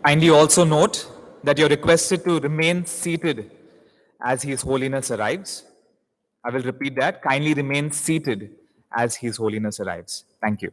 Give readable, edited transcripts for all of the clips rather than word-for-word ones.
Kindly also note that you're requested to remain seated as His Holiness arrives. I will repeat that. Kindly remain seated as His Holiness arrives. Thank you.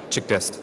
Check test.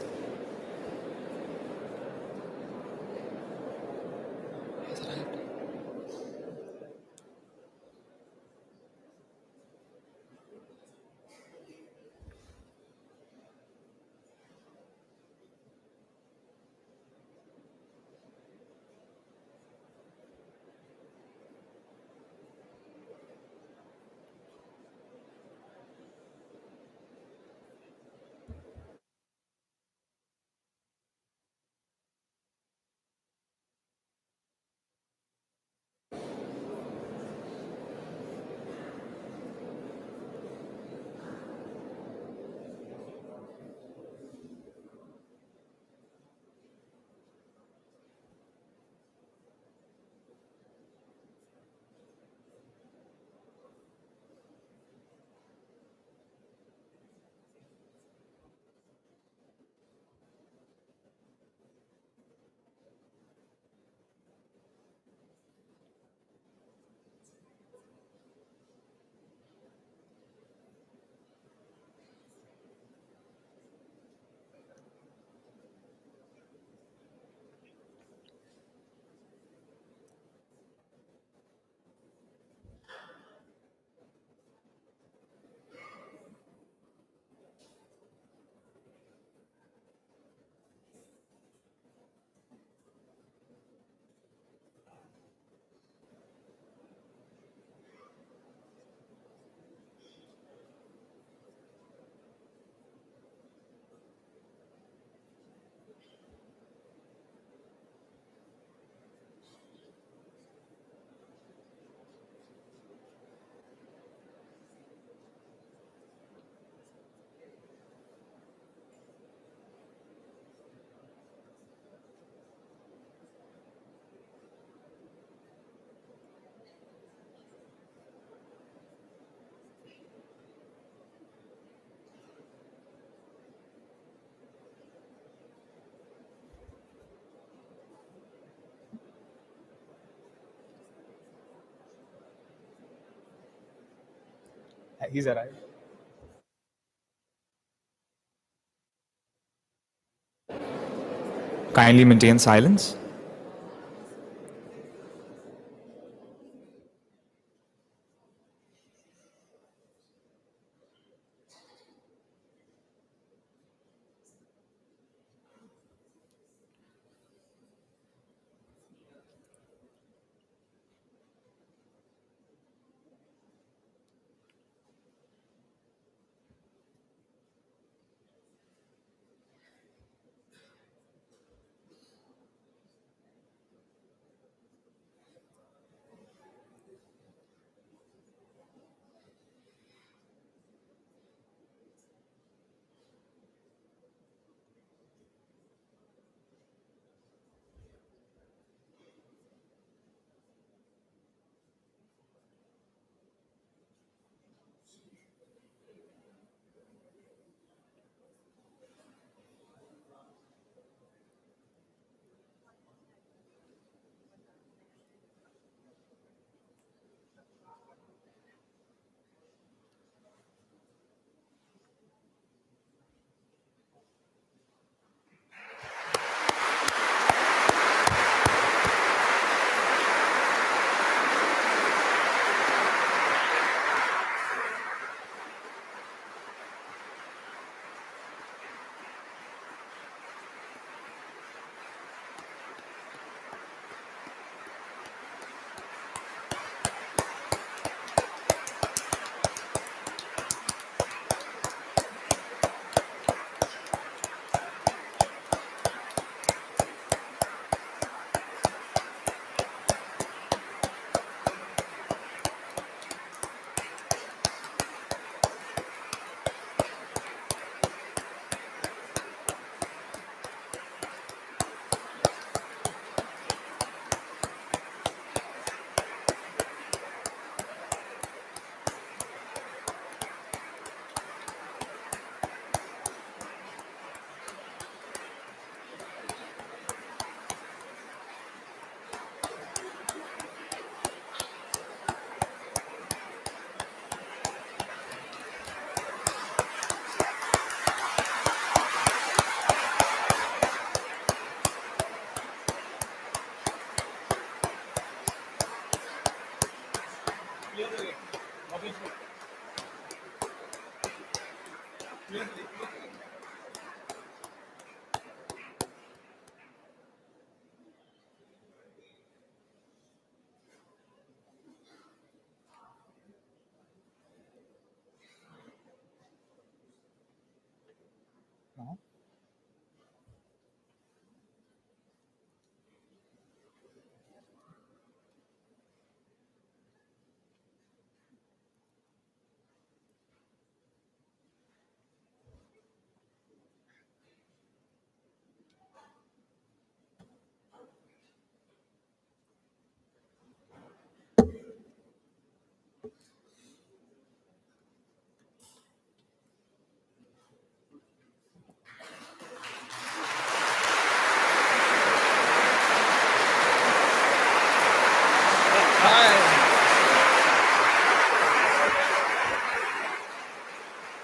He's arrived. Kindly maintain silence.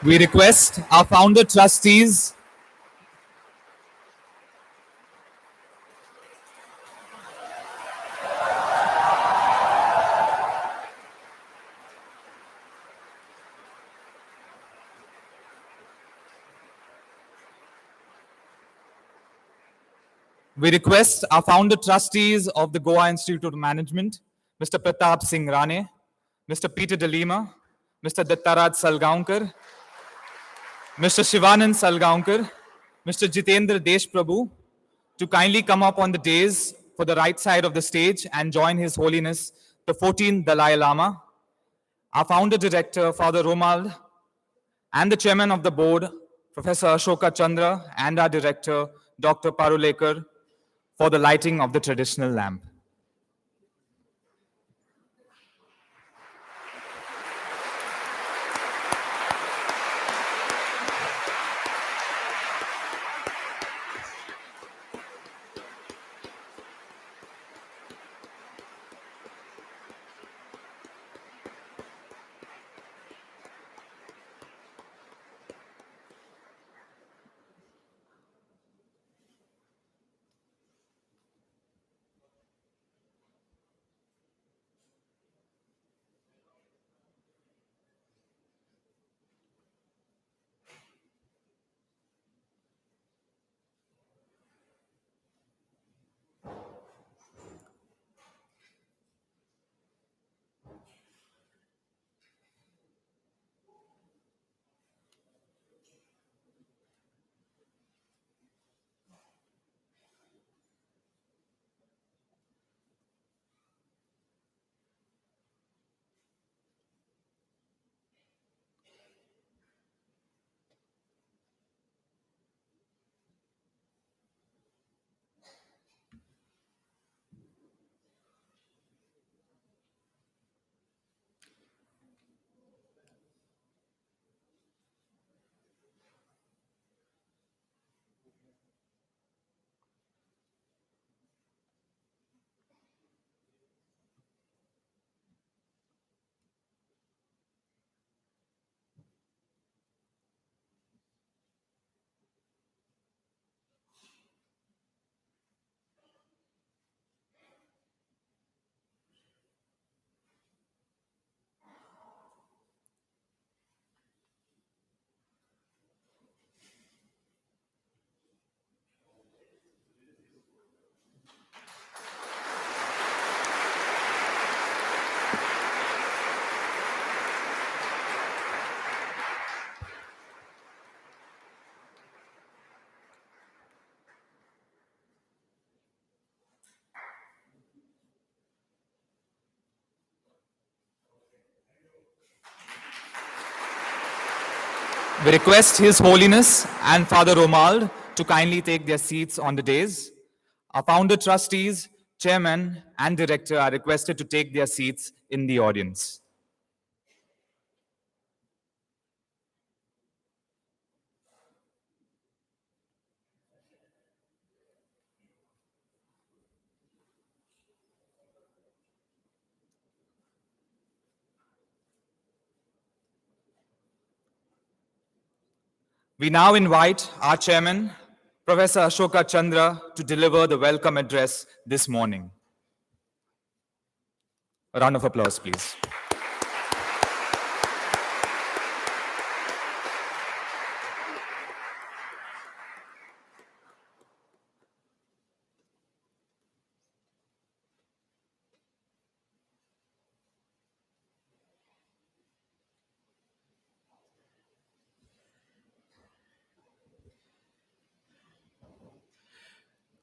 We request our founder trustees. We request our founder trustees of the Goa Institute of Management, Mr. Pratap Singh Rane, Mr. Peter De Lima, Mr. Dattaraj Salgaonkar, Mr. Shivanand Salgaonkar, Mr. Jitendra Deshprabhu, to kindly come up on the dais for the right side of the stage and join His Holiness, the 14th Dalai Lama, our founder director, Father Romuald, and the chairman of the board, Professor Ashoka Chandra, and our director, Dr. Parulekar, for the lighting of the traditional lamp. We request His Holiness and Father Romald to kindly take their seats on the dais. Our founder trustees, chairman, and director are requested to take their seats in the audience. We now invite our chairman, Professor Ashoka Chandra, to deliver the welcome address this morning. A round of applause, please.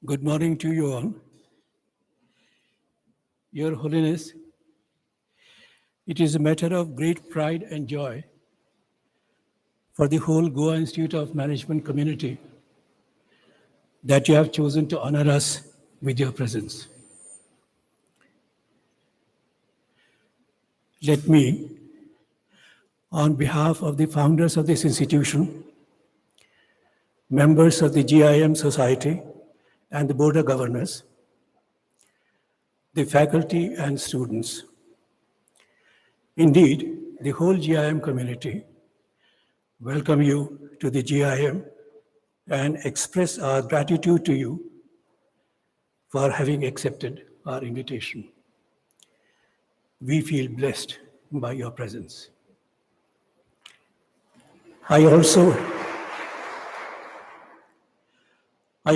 Good morning to you all. Your Holiness, it is a matter of great pride and joy for the whole Goa Institute of Management community that you have chosen to honor us with your presence. Let me, on behalf of the founders of this institution, members of the GIM Society and the Board of Governors, the faculty and students, indeed, the whole GIM community, welcome you to the GIM and express our gratitude to you for having accepted our invitation. We feel blessed by your presence. I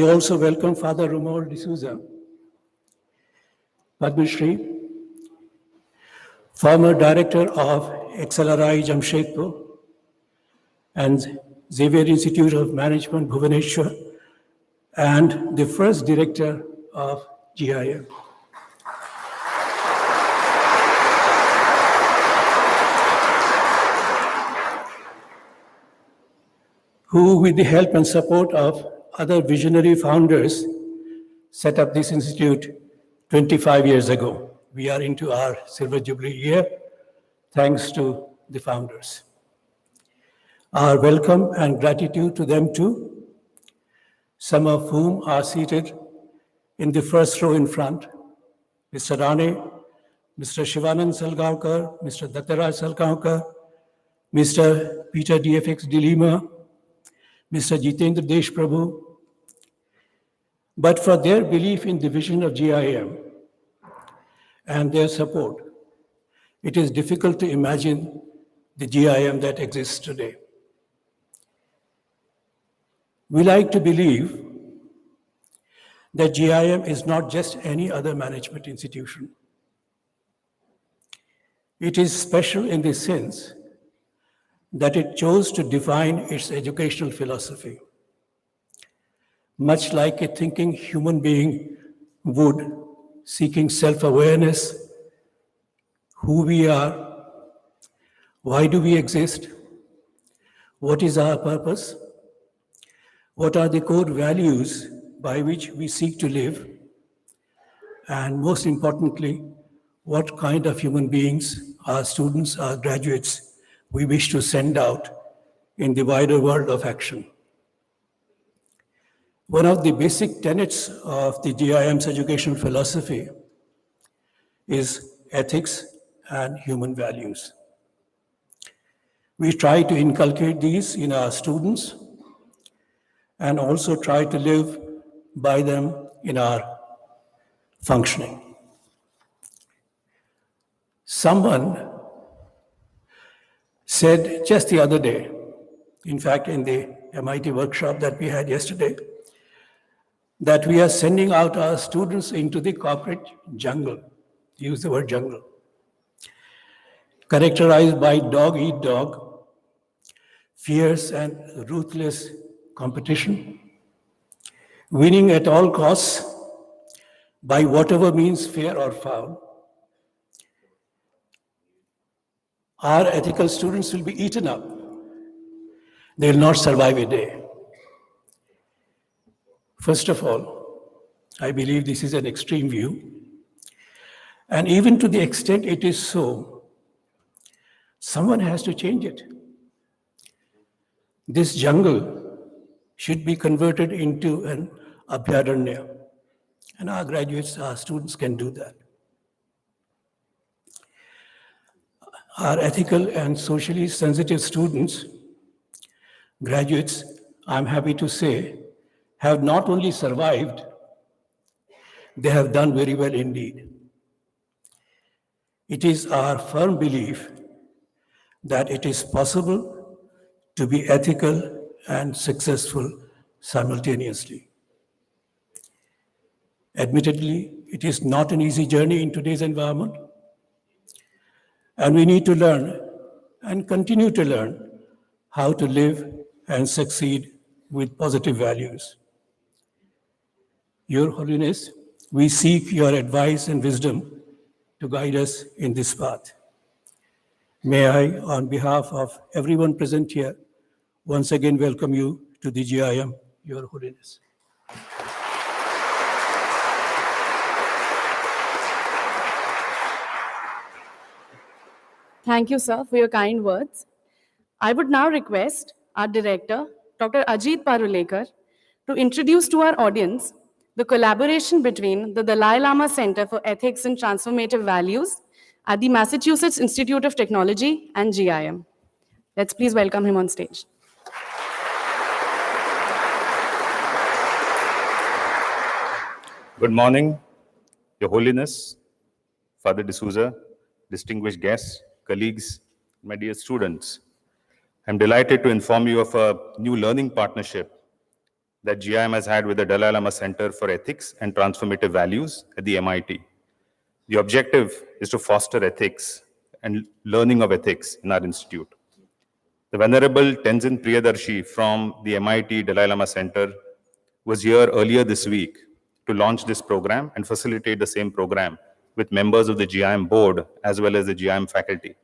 also welcome Father Romald D'Souza, Padma Shri, former director of XLRI Jamshedpur and Xavier Institute of Management Bhubaneswar, and the first director of GIM. Who, with the help and support of other visionary founders, set up this institute 25 years ago. We are into our Silver Jubilee year, thanks to the founders. Our welcome and gratitude to them too, some of whom are seated in the first row in front, Mr. Rane, Mr. Shivanand Salgaonkar, Mr. Dattaraj Salgaonkar, Mr. Peter DFX De Lima, Mr. Jitendra Deshprabhu, but for their belief in the vision of GIM and their support, it is difficult to imagine the GIM that exists today. We like to believe that GIM is not just any other management institution. It is special in the sense that it chose to define its educational philosophy, much like a thinking human being would, seeking self-awareness, who we are, why do we exist, what is our purpose, what are the core values by which we seek to live, and most importantly, what kind of human beings, our students, our graduates, we wish to send out in the wider world of action. One of the basic tenets of the GIM's educational philosophy is ethics and human values. We try to inculcate these in our students and also try to live by them in our functioning. Someone said just the other day, in fact, in the MIT workshop that we had yesterday, that we are sending out our students into the corporate jungle, use the word jungle, characterized by dog eat dog, fierce and ruthless competition, winning at all costs by whatever means, fair or foul. Our ethical students will be eaten up they'll not survive a day. First of all, I believe this is an extreme view. And even to the extent it is so, someone has to change it. This jungle should be converted into an abhyaranya. And our graduates, our students can do that. Our ethical and socially sensitive students, graduates, I'm happy to say, have not only survived, they have done very well indeed. It is our firm belief that it is possible to be ethical and successful simultaneously. Admittedly, it is not an easy journey in today's environment, and we need to learn and continue to learn how to live and succeed with positive values. Your Holiness, we seek your advice and wisdom to guide us in this path. May I, on behalf of everyone present here, once again welcome you to the GIM, Your Holiness. Thank you, sir, for your kind words. I would now request our director, Dr. Ajit Parulekar, to introduce to our audience the collaboration between the Dalai Lama Center for Ethics and Transformative Values at the Massachusetts Institute of Technology and GIM. Let's please welcome him on stage. Good morning, Your Holiness, Father D'Souza, distinguished guests, colleagues, my dear students. I'm delighted to inform you of a new learning partnership that GIM has had with the Dalai Lama Center for Ethics and Transformative Values at the MIT. The objective is to foster ethics and learning of ethics in our institute. The Venerable Tenzin Priyadarshi from the MIT Dalai Lama Center was here earlier this week to launch this program and facilitate the same program with members of the GIM board as well as the GIM faculty.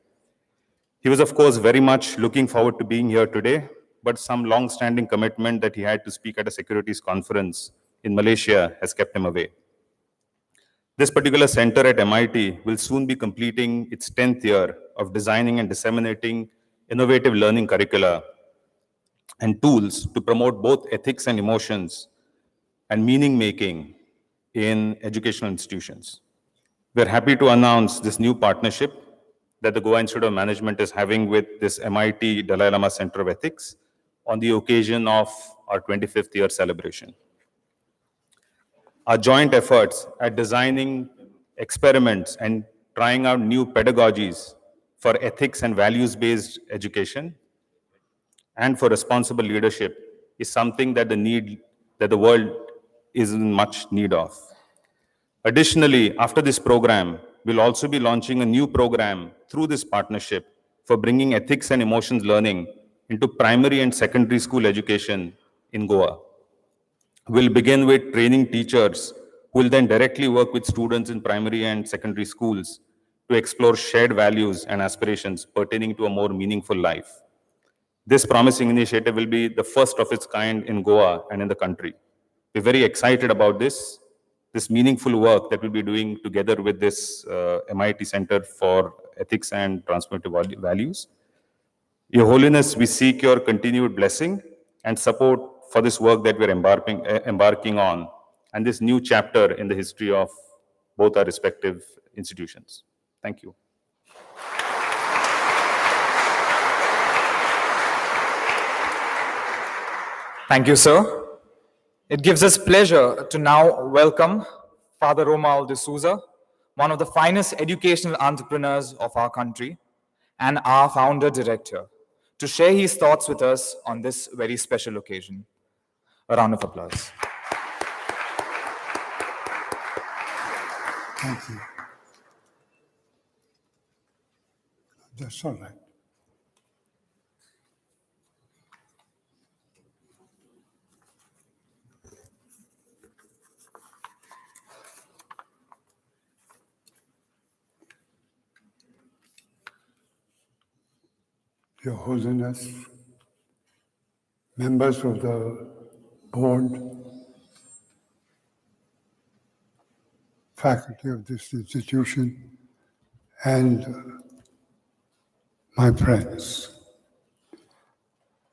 He was, of course, very much looking forward to being here today, but some long-standing commitment that he had to speak at a securities conference in Malaysia has kept him away. This particular center at MIT will soon be completing its 10th year of designing and disseminating innovative learning curricula and tools to promote both ethics and emotions and meaning making in educational institutions. We're happy to announce this new partnership that the Goa Institute of Management is having with this MIT Dalai Lama Center of Ethics on the occasion of our 25th year celebration. Our joint efforts at designing experiments and trying out new pedagogies for ethics and values-based education and for responsible leadership is something that the world is in much need of. Additionally, after this program, we'll also be launching a new program through this partnership for bringing ethics and emotions learning into primary and secondary school education in Goa. We'll begin with training teachers who will then directly work with students in primary and secondary schools to explore shared values and aspirations pertaining to a more meaningful life. This promising initiative will be the first of its kind in Goa and in the country. We're very excited about this meaningful work that we'll be doing together with this MIT Center for Ethics and Transformative Values. Your Holiness, we seek your continued blessing and support for this work that we're embarking on and this new chapter in the history of both our respective institutions. Thank you. Thank you, sir. It gives us pleasure to now welcome Father Romuald D'Souza, one of the finest educational entrepreneurs of our country and our founder director, to share his thoughts with us on this very special occasion. A round of applause. Thank you. That's all right. Your Holiness, members of the board, faculty of this institution, and my friends.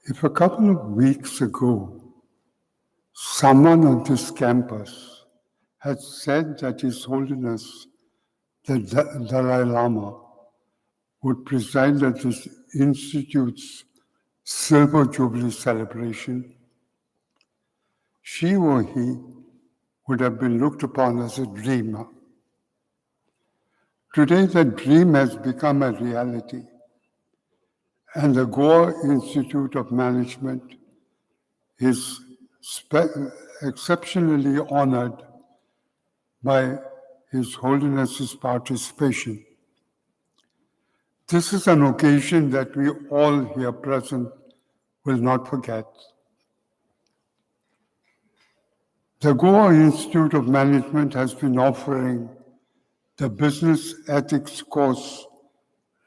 If a couple of weeks ago, someone on this campus had said that His Holiness the Dalai Lama would preside at this institute's Silver Jubilee celebration, she or he would have been looked upon as a dreamer. Today, that dream has become a reality, and the Goa Institute of Management is exceptionally honored by His Holiness's participation. This is an occasion that we all here present will not forget. The Goa Institute of Management has been offering the business ethics course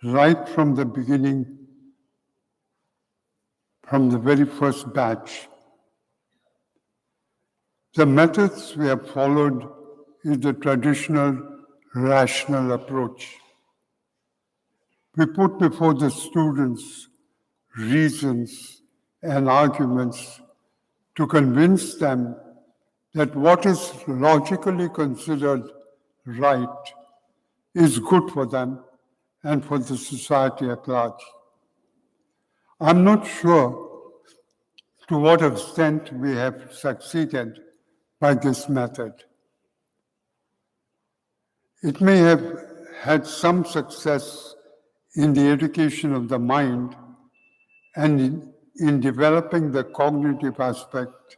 right from the beginning, from the very first batch. The methods we have followed is the traditional rational approach. We put before the students reasons and arguments to convince them that what is logically considered right is good for them and for the society at large. I'm not sure to what extent we have succeeded by this method. It may have had some success in the education of the mind and in developing the cognitive aspect.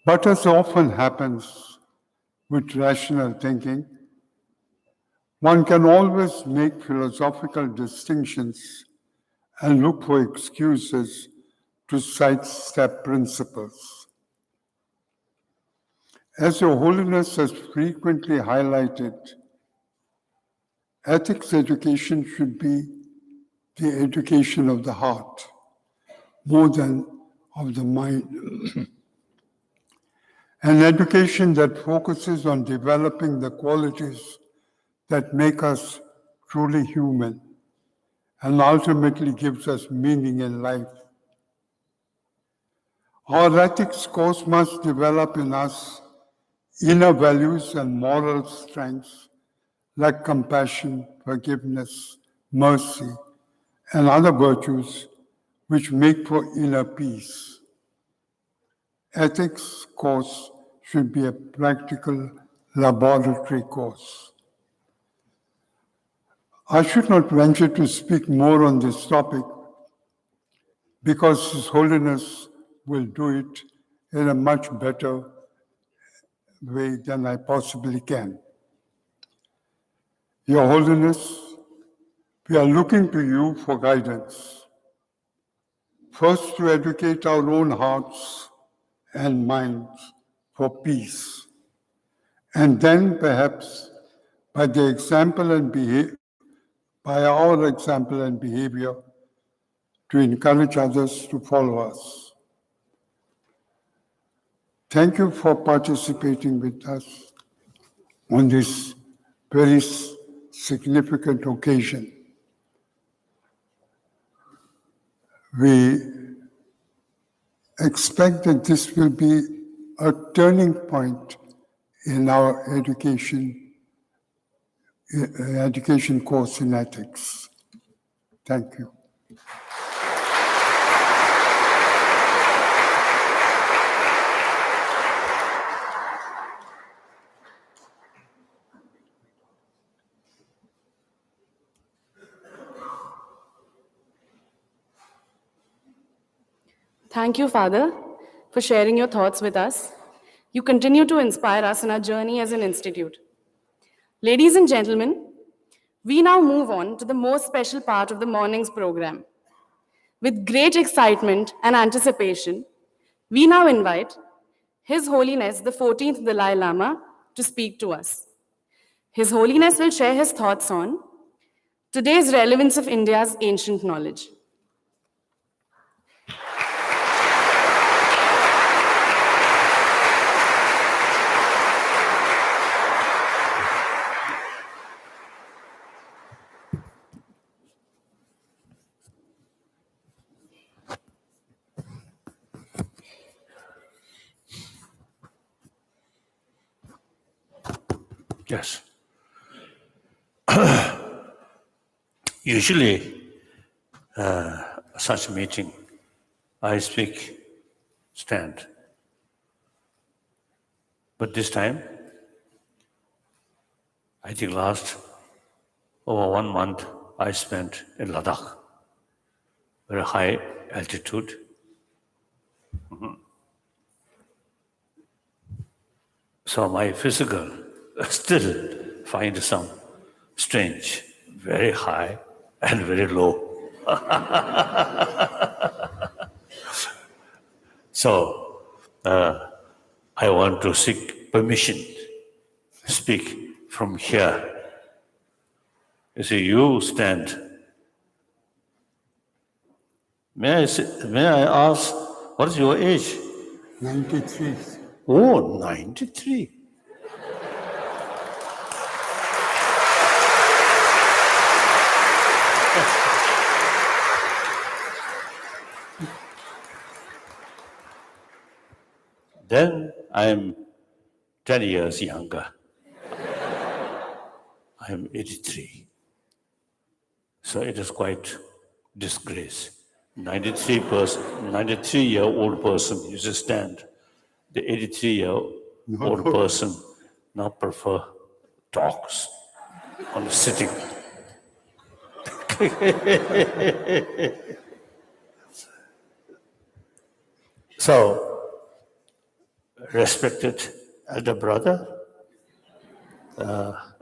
But as often happens with rational thinking, one can always make philosophical distinctions and look for excuses to sidestep principles. As Your Holiness has frequently highlighted, ethics education should be the education of the heart more than of the mind. An education that focuses on developing the qualities that make us truly human and ultimately gives us meaning in life. Our ethics course must develop in us inner values and moral strengths like compassion, forgiveness, mercy, and other virtues which make for inner peace. Ethics course should be a practical laboratory course. I should not venture to speak more on this topic because His Holiness will do it in a much better way than I possibly can. Your Holiness, we are looking to you for guidance. First, to educate our own hearts and minds for peace, and then perhaps by our example and behavior to encourage others to follow us. Thank you for participating with us on this very significant occasion. We expect that this will be a turning point in our education course in ethics. Thank you. Thank you, Father, for sharing your thoughts with us. You continue to inspire us in our journey as an institute. Ladies and gentlemen, we now move on to the most special part of the morning's program. With great excitement and anticipation, we now invite His Holiness the 14th Dalai Lama to speak to us. His Holiness will share his thoughts on today's relevance of India's ancient knowledge. Yes. Usually, such meeting, I speak, stand. But this time, I think last over 1 month, I spent in Ladakh, very high altitude. So my physical still find some strange, very high and very low. So I want to seek permission, speak from here. You see, you stand. May I ask, what is your age? 93. Oh, 93. Then I'm 10 years younger. I'm 83. So it is quite disgrace. 93-year-old person used to stand. The 83-year-old person now prefer talks on sitting. So, respected elder brother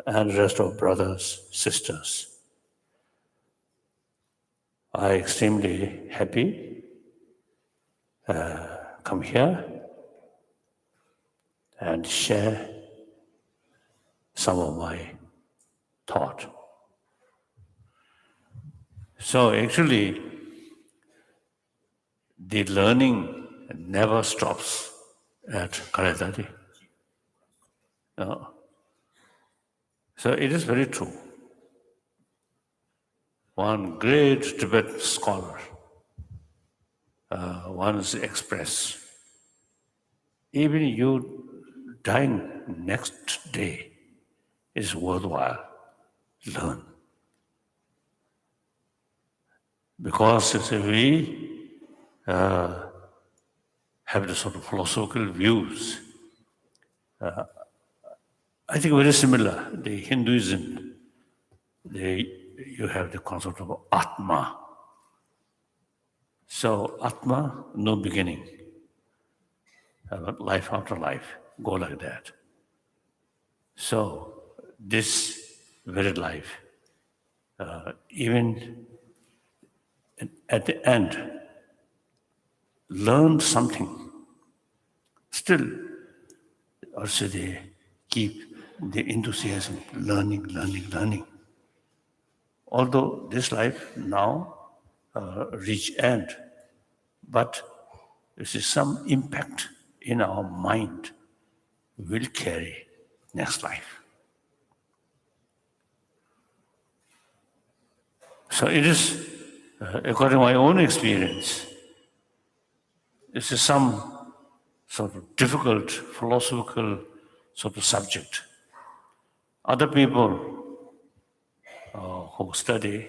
and rest of brothers, sisters, I extremely happy come here and share some of my thought. So actually, the learning never stops at Karadari. So it is very true. One great Tibetan scholar once expressed, even you dying next day is worthwhile. Learn. Because if we have the sort of philosophical views, I think very similar. The Hinduism, you have the concept of Atma. So Atma, no beginning. Life after life, go like that. So this very life, even at the end, learn something. Still, also they keep the enthusiasm, learning. Although this life now reach end, but this is some impact in our mind will carry next life. So it is, according to my own experience, this is some sort of difficult philosophical sort of subject. Other people who study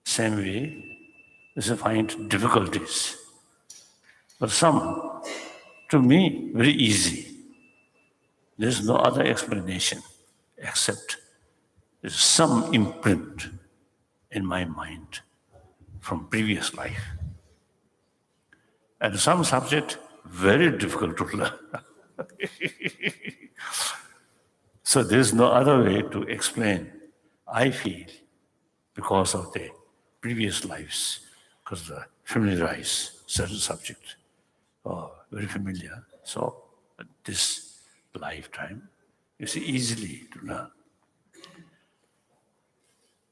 same way, they find difficulties. But some, to me, very easy. There's no other explanation except there's some imprint in my mind from previous life. And some subject, very difficult to learn. So there's no other way to explain, I feel, because of the previous lives, because the familiarize certain subject, very familiar. So this lifetime is easily to learn.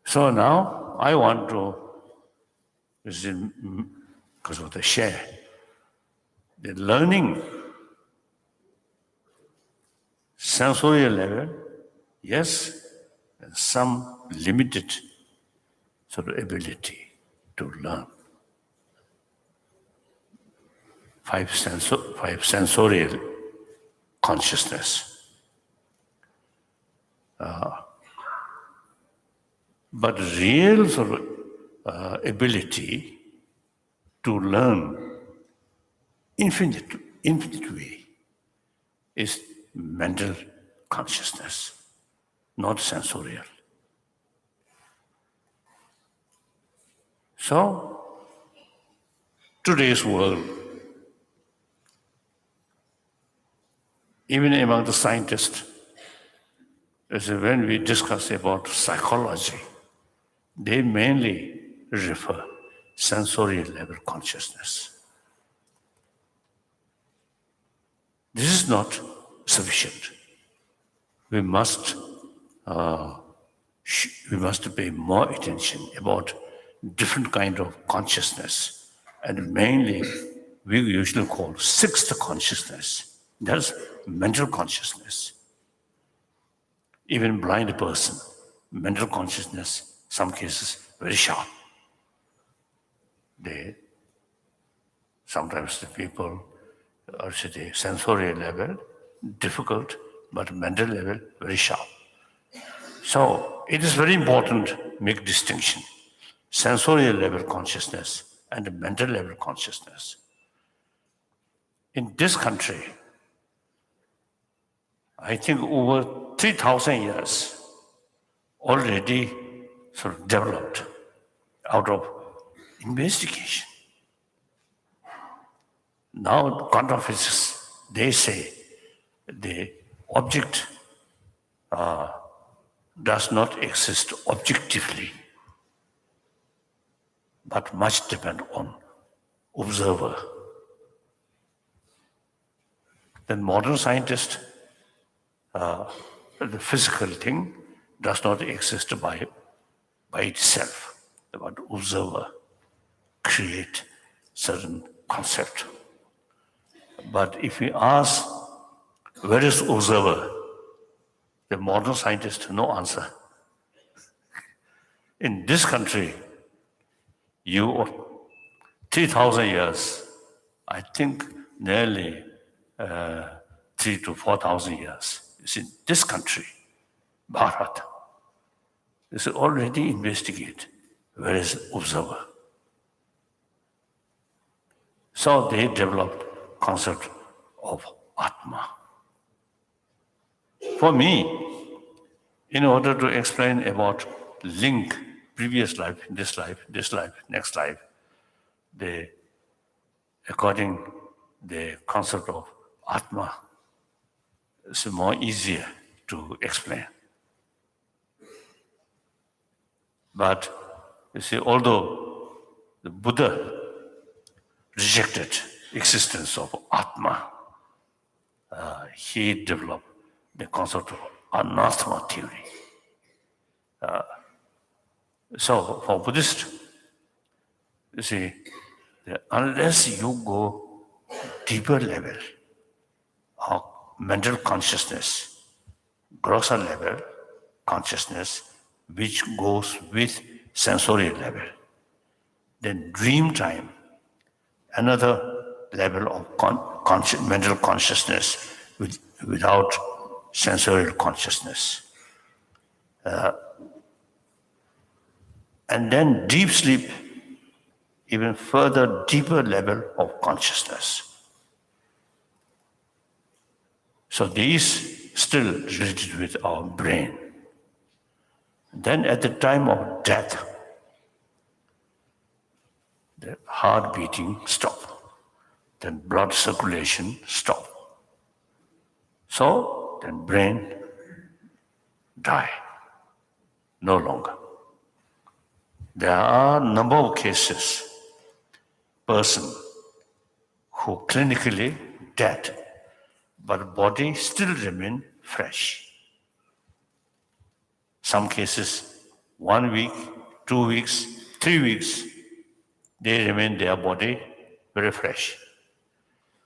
So now I want to, because of the share, the learning, sensorial level, yes, and some limited sort of ability to learn. Five sensorial consciousness. But real sort of, ability to learn infinite way is mental consciousness, not sensorial. So, today's world, even among the scientists, when we discuss about psychology, they mainly refer sensory level consciousness. This is not sufficient. We must pay more attention about different kind of consciousness, and mainly we usually call sixth consciousness. That's mental consciousness. Even blind person, mental consciousness, some cases very sharp. Sometimes the people are at a sensory level, difficult, but mental level, very sharp. So it is very important to make distinction. Sensorial level consciousness and mental level consciousness. In this country, I think over 3,000 years already sort of developed out of investigation. Now, quantum physicists, they say the object does not exist objectively, but much depend on observer. Then modern scientists, the physical thing does not exist by itself, but observer create certain concept. But if we ask, where is observer? The modern scientist, no answer. In this country, 3,000 years, I think nearly 3,000 to 4,000 years. It's in this country, Bharat. This is already investigate where is observer. So they developed concept of Atma. For me, in order to explain about link, previous life, this life, next life, according the concept of Atma, is more easier to explain. But you see, although the Buddha rejected existence of Atma, he developed the concept of anathema theory. So for Buddhists, you see, unless you go deeper level of mental consciousness, grosser level consciousness, which goes with sensory level, then dream time, another level of mental consciousness without sensorial consciousness. And then deep sleep, even further deeper level of consciousness. So these still related with our brain. Then at the time of death, the heart beating stop, then blood circulation stop. So then brain die, no longer. There are a number of cases, person who clinically dead, but body still remain fresh. Some cases, 1 week, 2 weeks, 3 weeks, they remain their body very fresh.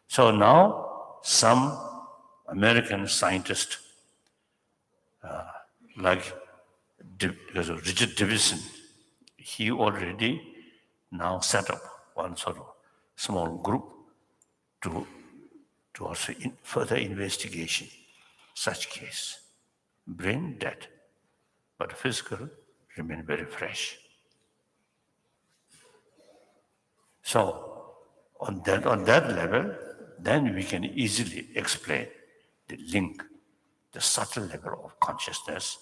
So now some American scientists, like Richard Davidson, he already now set up one sort of small group to also further investigation such case. brain dead, but physical remain very fresh. So on that level, then we can easily explain the link, the subtle level of consciousness,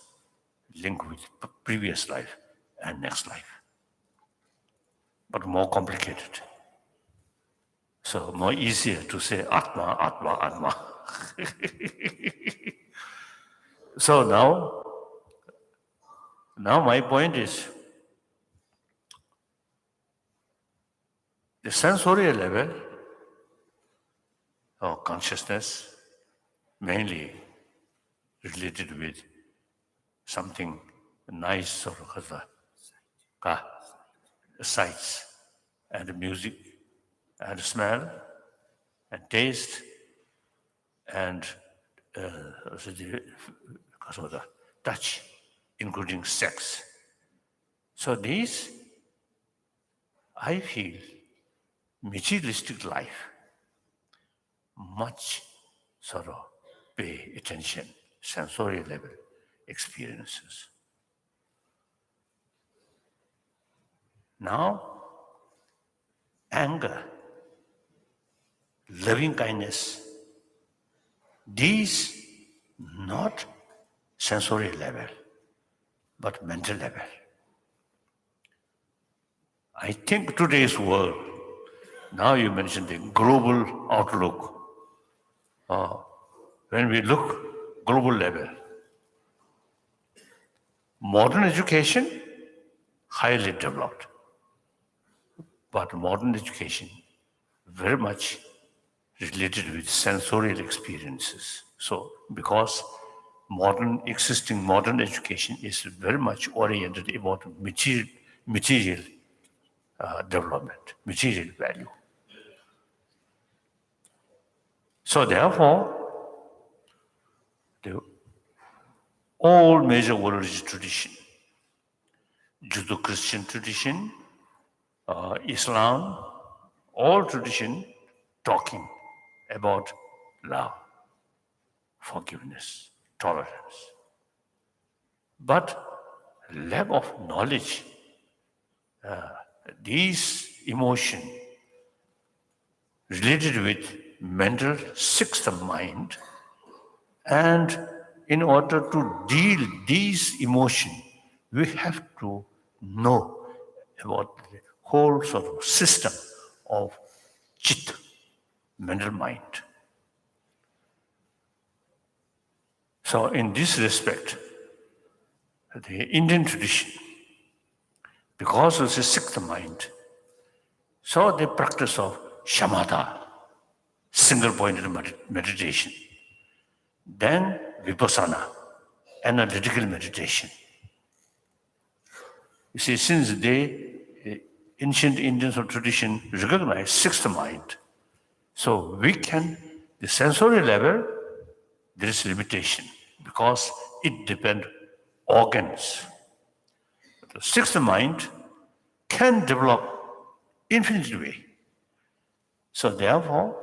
link with previous life and next life, but more complicated. So more easier to say Atma, Atma, Atma. So now my point is, the sensorial level of consciousness mainly related with something nice or sights and music and smell and taste and touch, including sex. So these, I feel, materialistic life much sort of pay attention, sensory level experiences. Now, anger, loving kindness, these not sensory level, but mental level. I think today's world, now you mentioned the global outlook. When we look global level, modern education, highly developed. But modern education, very much related with sensorial experiences. So because existing modern education is very much oriented about material development, material value. So therefore, the all major world religious tradition, Judeo-Christian tradition, Islam, all tradition talking about love, forgiveness, tolerance. But lack of knowledge, these emotions related with mental sixth mind, and in order to deal these emotions, we have to know about the whole sort of system of chit, mental mind. So in this respect, the Indian tradition, because of the sixth mind, so the practice of shamatha, single-pointed meditation, then vipassana, analytical meditation. You see, since the ancient Indians of tradition recognize sixth mind, so we can, the sensory level, there is limitation because it depends organs. The sixth mind can develop infinite way. So therefore,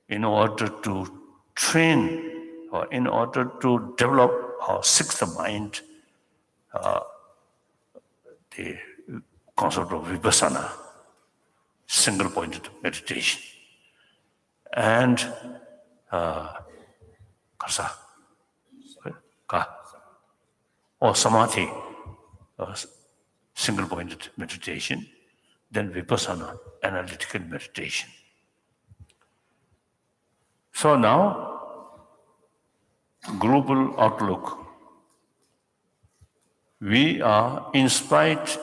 in order to train or in order to develop our sixth mind, the concept of vipassana, single-pointed meditation, and or samadhi, single-pointed meditation, then vipassana, analytical meditation. So now, global outlook. We are, in spite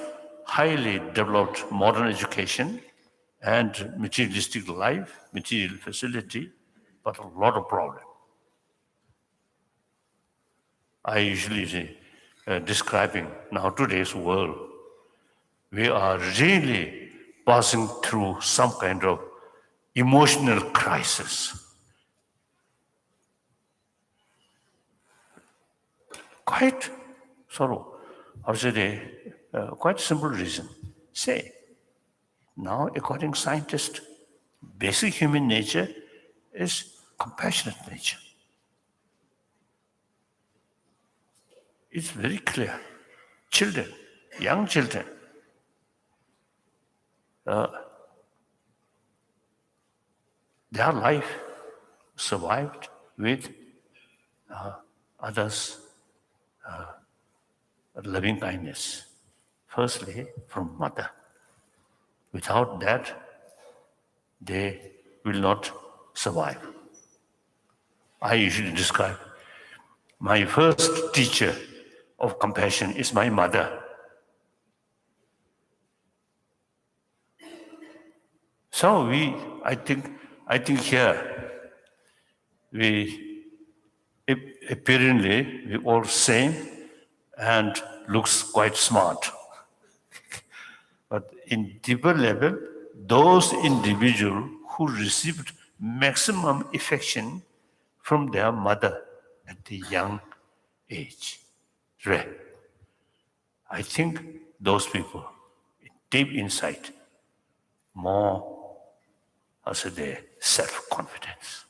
highly developed modern education and materialistic life, material facility, but a lot of problem. I usually say, describing now today's world, we are really passing through some kind of emotional crisis. Quite sort of, how should I say, quite simple reason. Say, now according to scientists, basic human nature is compassionate nature. It's very clear. Children, young children, their life survived with others' loving kindness. Firstly, from mother. Without that, they will not survive. I usually describe my first teacher of compassion is my mother. So I think here, we apparently we all same and looks quite smart. But in deeper level, those individuals who received maximum affection from their mother at the young age, rare. I think those people, deep inside, more, also their self-confidence,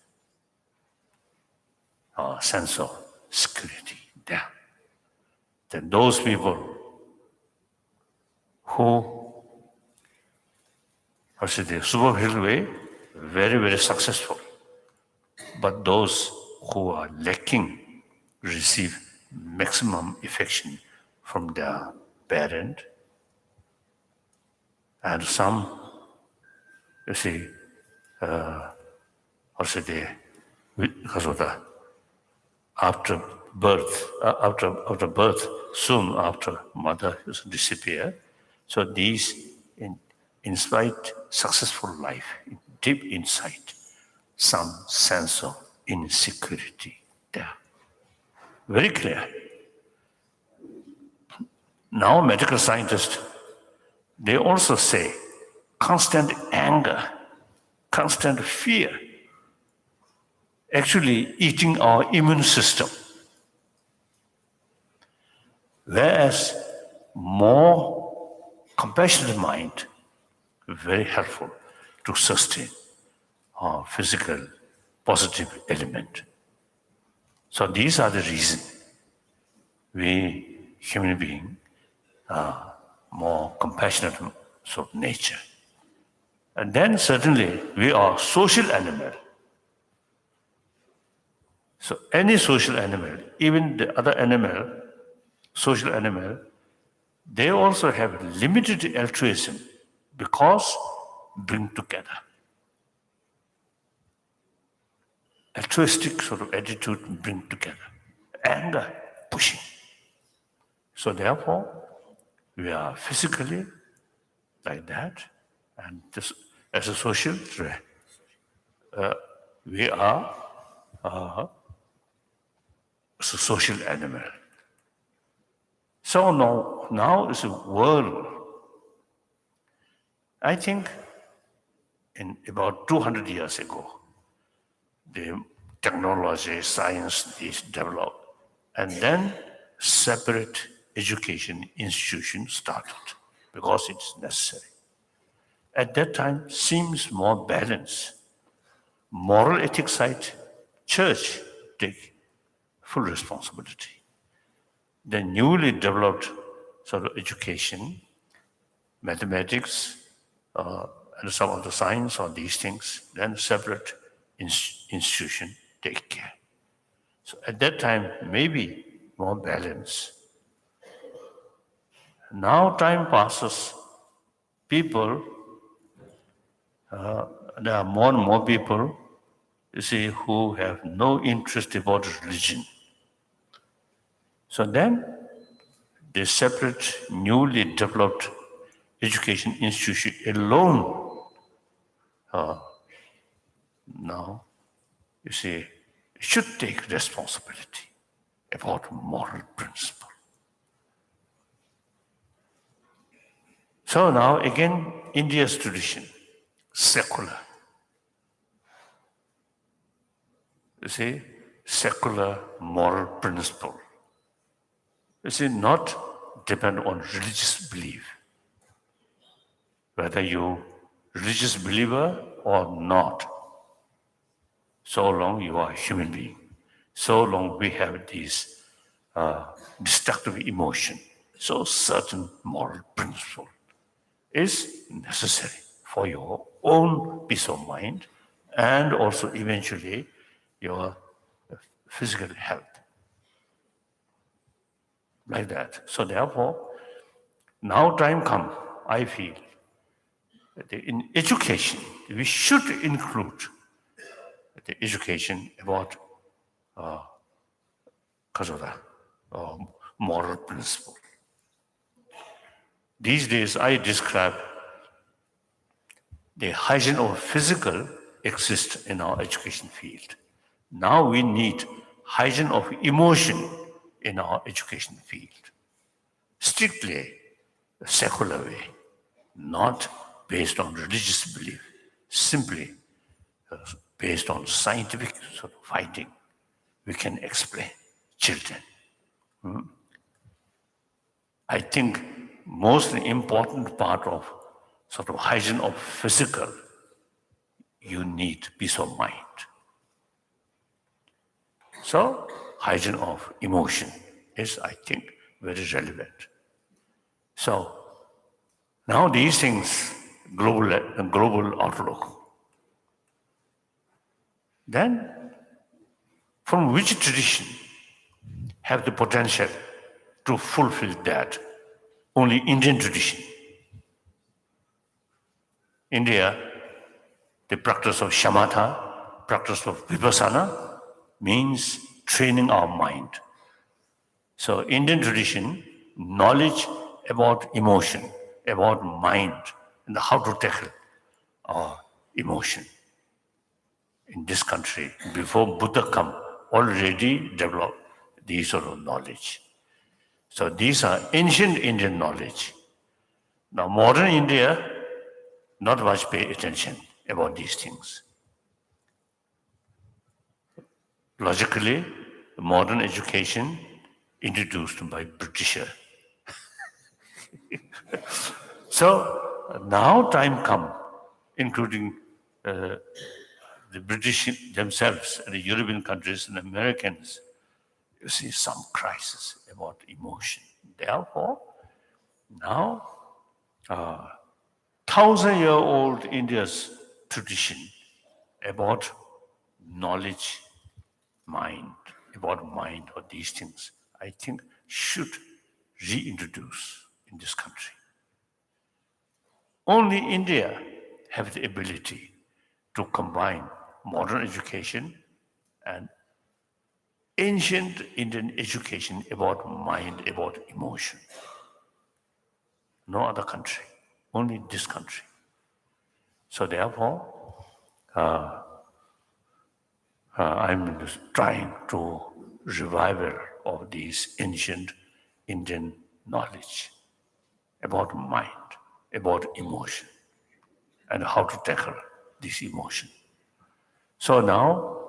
or sense of security there. Then those people who, also the superficial way, very, very successful. But those who are lacking receive maximum affection from their parent. And some, you see, also because of the after birth, soon after mother disappear. So these, in spite successful life, deep inside, some sense of insecurity there. Very clear. Now medical scientists, they also say constant anger, constant fear, actually eating our immune system. Whereas more compassionate mind, very helpful to sustain our physical positive element. So these are the reasons we human beings are more compassionate sort of nature. And then certainly we are social animal. So any social animal, even the other animal, social animal, they also have limited altruism because bring together. Altruistic sort of attitude bring together. Anger, pushing. So therefore, we are physically like that, and this, as a social threat, we are a social animal. So now is a world. I think in about 200 years ago, the technology, science is developed, and then separate education institution started because it's necessary. At that time, seems more balanced. Moral ethics side, church take full responsibility. The newly developed sort of education, mathematics, and some of the science or these things, then separate institution take care. So at that time, maybe more balance. Now time passes, people, there are more and more people, you see, who have no interest about religion. So then they separate newly developed education institution alone. Now, you see, should take responsibility about moral principle. So now again, India's tradition, secular. You see, secular moral principle. You see, not depend on religious belief. Whether you religious believer or not, so long you are a human being, so long we have these destructive emotion. So certain moral principle is necessary for your own peace of mind and also eventually your physical health. Like that. So therefore, now time come, I feel, that in education, we should include the education about kasara, moral principle. These days, I describe the hygiene of physical exists in our education field. Now we need hygiene of emotion in our education field. Strictly a secular way, not based on religious belief, simply based on scientific sort of finding. We can explain children. I think most important part of sort of hygiene of physical, you need peace of mind. So hygiene of emotion is, I think, very relevant. So now these things, global outlook. Then, from which tradition have the potential to fulfill that? Only Indian tradition. India, the practice of shamatha, practice of vipassana, means training our mind. So Indian tradition, knowledge about emotion, about mind, and how to tackle our emotion. In this country, before Buddha come, already developed these sort of knowledge. So these are ancient Indian knowledge. Now modern India, not much pay attention about these things. Logically, modern education introduced by Britisher. So now time come, including the British themselves, and the European countries and Americans, you see some crisis about emotion. Therefore, now 1,000-year-old India's tradition about knowledge, mind, about mind or these things, I think should reintroduce in this country. Only India have the ability to combine modern education and ancient Indian education about mind, about emotion. No other country, only this country. So therefore, I'm just trying to revival of these ancient Indian knowledge about mind, about emotion, and how to tackle this emotion. So now,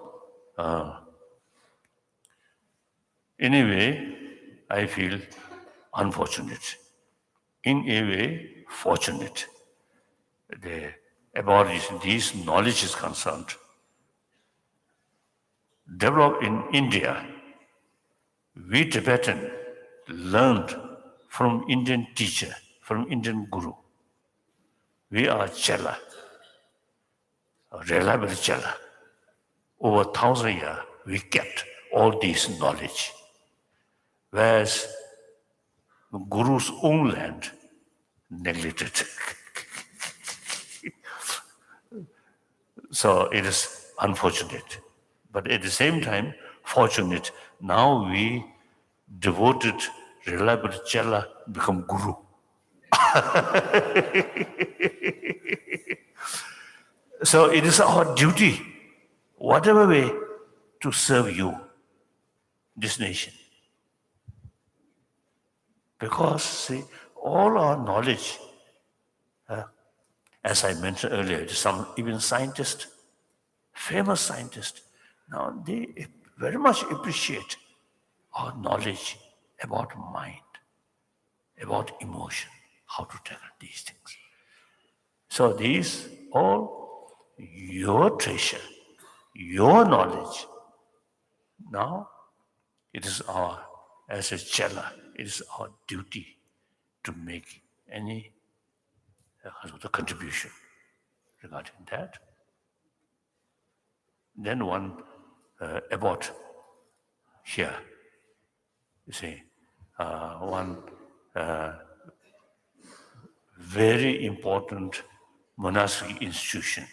in a way, I feel unfortunate. In a way, fortunate. About these knowledge is concerned, developed in India, we Tibetan learned from Indian teacher, from Indian guru. We are Chela, a reliable Chela. Over 1,000 years, we kept all this knowledge. Whereas the Guru's own land neglected. So it is unfortunate. But at the same time, fortunate. Now we devoted, reliable Chela become Guru. So it is our duty, whatever way, to serve you, this nation. Because, see, all our knowledge, as I mentioned earlier, some even scientists, famous scientists, now they very much appreciate our knowledge about mind, about emotion, how to tackle these things. So these all your treasure, your knowledge. Now it is our as a chela, it is our duty to make any contribution regarding that. Then one about here, you see, one very important monastic institution,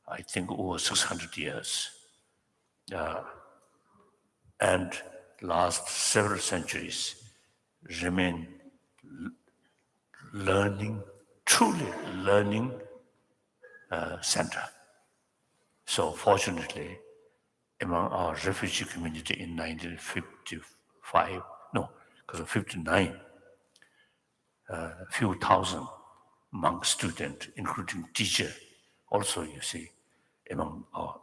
I think over 600 years, and last several centuries remain learning, truly learning center. So fortunately, among our refugee community in 1955, no, because of 59, a few thousand monk students, including teacher, also you see, among our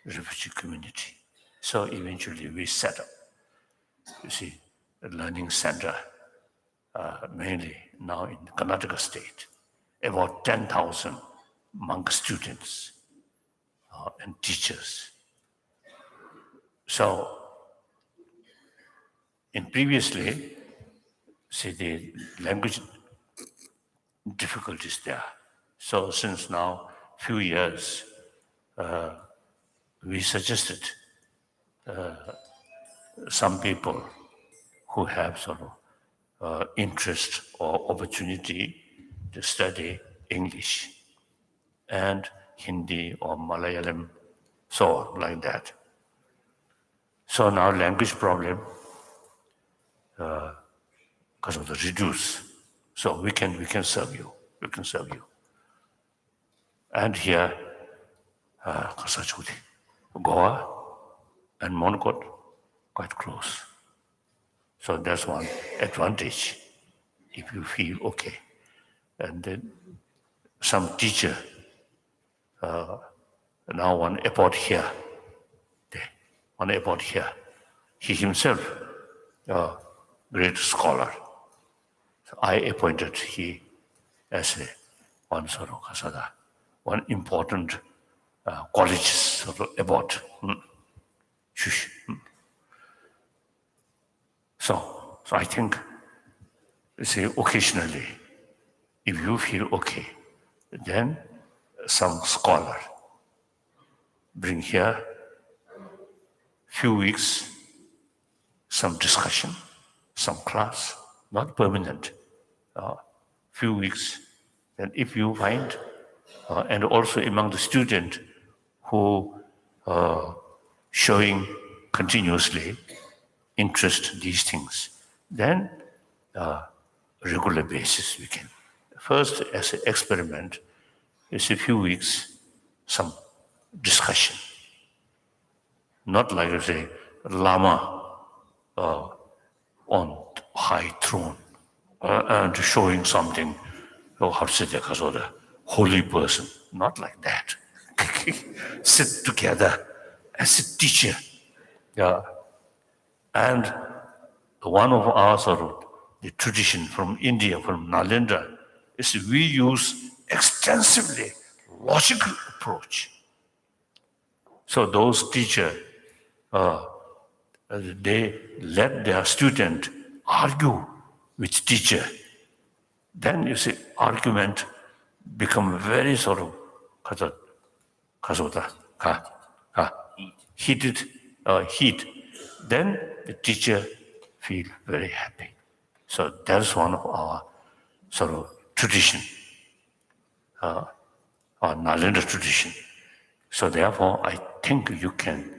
refugee community. So eventually we set up, you see, a learning center, mainly now in Karnataka state, about 10,000 monk students and teachers. So in previously, see the language difficulties there. So since now few years, we suggested some people who have sort of interest or opportunity to study English and Hindi or Malayalam, so like that. So now language problem, because of the reduce, so we can serve you, we can serve you. And here, Goa and Monocot, quite close. So that's one advantage, if you feel okay. And then some teacher, now one airport here, he himself, a great scholar. So I appointed he as one sort of kasada, one important college sort of about. So I think, say occasionally, if you feel okay, then some scholar bring here few weeks, some discussion, some class, not permanent, few weeks. And if you find, and also among the student who showing continuously interest in these things, then regular basis we can. First, as an experiment, is a few weeks, some discussion. Not like, say, Lama on high throne and showing something, how to say, the holy person. Not like that. Sit together as a teacher. Yeah. And one of our sort of the tradition from India, from Nalanda, is we use extensively logical approach. So those teachers, they let their student argue with teacher. Then you see argument become very sort of heated, heat. Then the teacher feel very happy. So that's one of our sort of tradition, our Nalanda tradition. So therefore, I think you can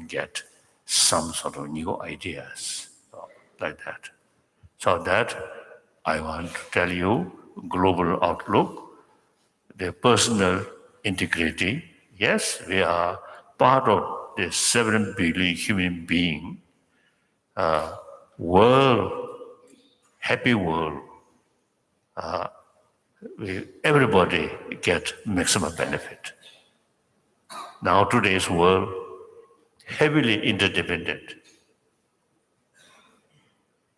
get some sort of new ideas like that. So that I want to tell you, global outlook, the personal integrity. Yes, we are part of the 7 billion human being world, happy world. Everybody get maximum benefit. Now today's world, heavily interdependent.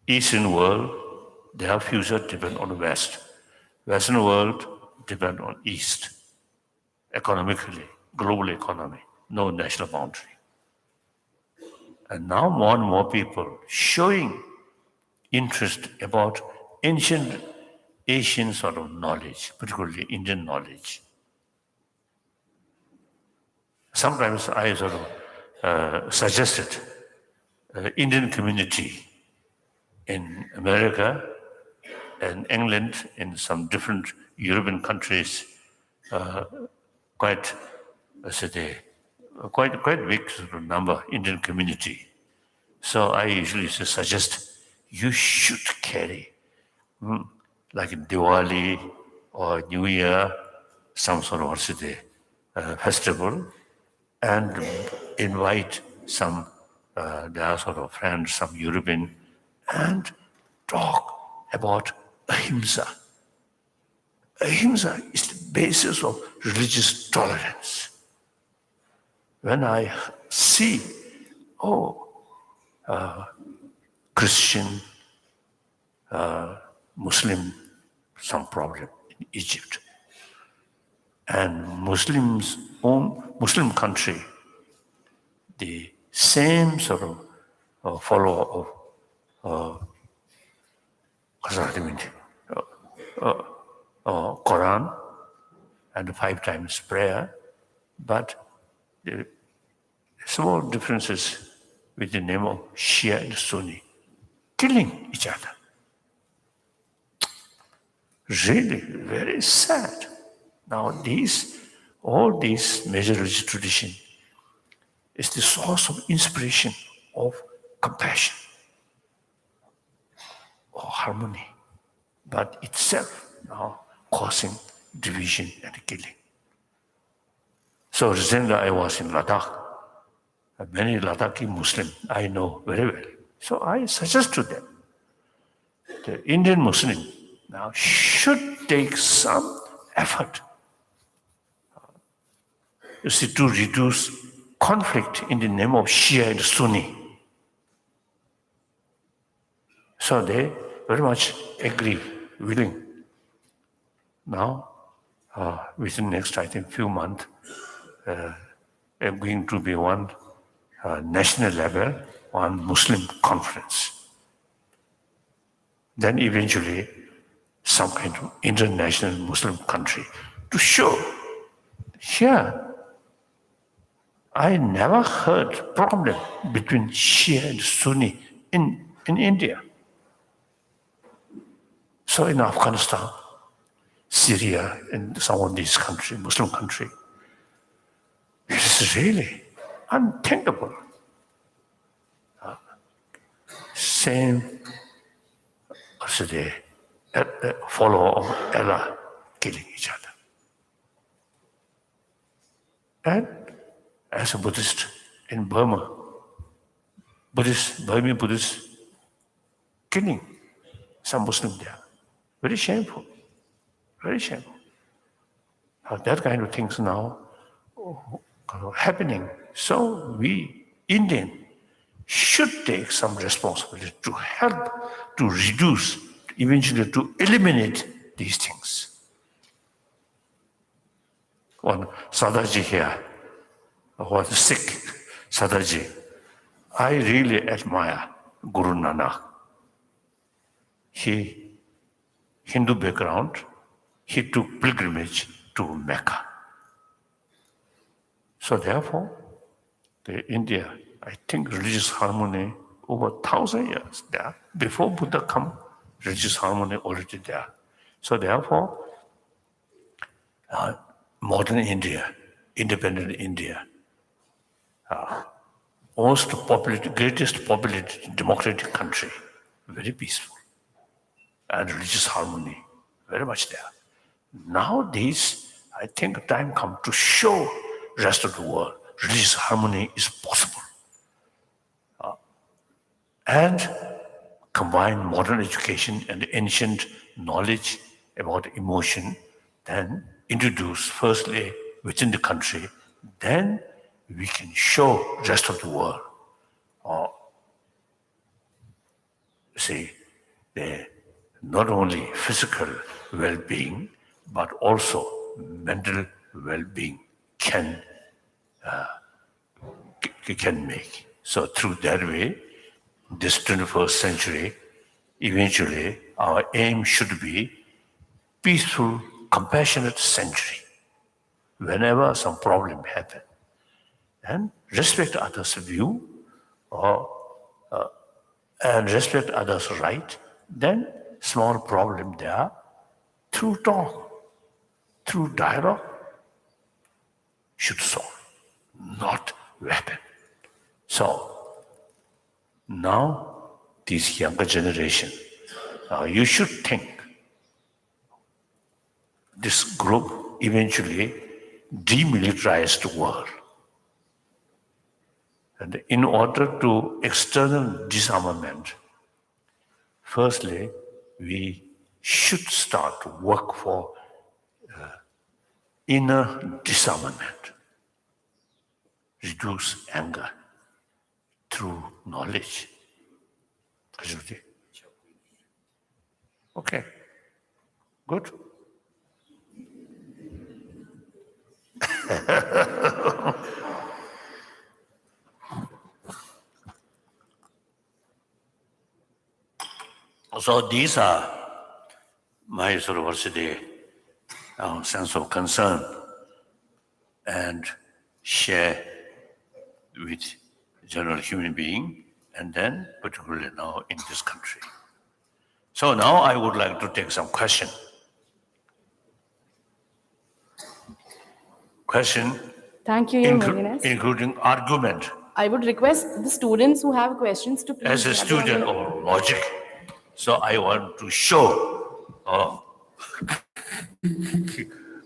Eastern world, their future depend on the West. Western world depend on East. Economically, global economy, no national boundary. And now more and more people showing interest about ancient Asian sort of knowledge, particularly Indian knowledge. Sometimes I sort of suggested Indian community in America and England, in some different European countries, quite, quite big sort of number Indian community. So I usually suggest you should carry, like in Diwali or New Year, some sort of festival, and invite some their sort of friends, some European, and talk about ahimsa. Ahimsa is the basis of religious tolerance. When I see, Christian, Muslim, some problem in Egypt, and Muslim country, the same sort of follower of Quran and 5 times prayer, but the small differences with the name of Shia and Sunni, killing each other. Really very sad. Now all these major religious tradition is the source of inspiration, of compassion, or harmony, but itself now causing division and killing. So recently I was in Ladakh. Many Ladakhi Muslims I know very well. So I suggest to them, the Indian Muslim now should take some effort to reduce conflict in the name of Shia and Sunni. So they very much agree, willing. Now, within the next, I think, few months, going to be one national level, one Muslim conference. Then eventually, some kind of international Muslim country to show, here, I never heard problem between Shia and Sunni in India. So in Afghanistan, Syria, and some of these countries, Muslim countries, it is really unthinkable. Same as the follower of Allah killing each other. And as a Buddhist in Burma, Burmese Buddhists killing some Muslim there. Very shameful. Very shameful. That kind of things now are happening. So we, Indian, should take some responsibility to help to reduce, eventually to eliminate these things. One Sadaji here, was Sikh Sadaji. I really admire Guru Nanak. He, Hindu background, he took pilgrimage to Mecca. So therefore, India, I think religious harmony over 1,000 years there. Before Buddha come, religious harmony already there. So therefore, modern India, independent India, most populated, greatest populated democratic country, very peaceful, and religious harmony, very much there. Nowadays, I think time come to show rest of the world religious harmony is possible. And combine modern education and ancient knowledge about emotion, then introduce firstly within the country, then we can show rest of the world. See, not only physical well-being, but also mental well-being can make. So through that way, this 21st century, eventually our aim should be peaceful, compassionate century. Whenever some problem happen, and respect others' view and respect others' right, then small problem there, through talk, through dialogue, should solve, not weapon. So now, this younger generation, you should think this group eventually demilitarized the world. And in order to external disarmament, firstly, we should start to work for inner disarmament, reduce anger through knowledge. Okay, good. So these are my sort of sense of concern and share with general human being, and then particularly now in this country. So now I would like to take some question. Thank you, Your Holiness. Including argument. I would request the students who have questions to please. As a student of logic, so I want to show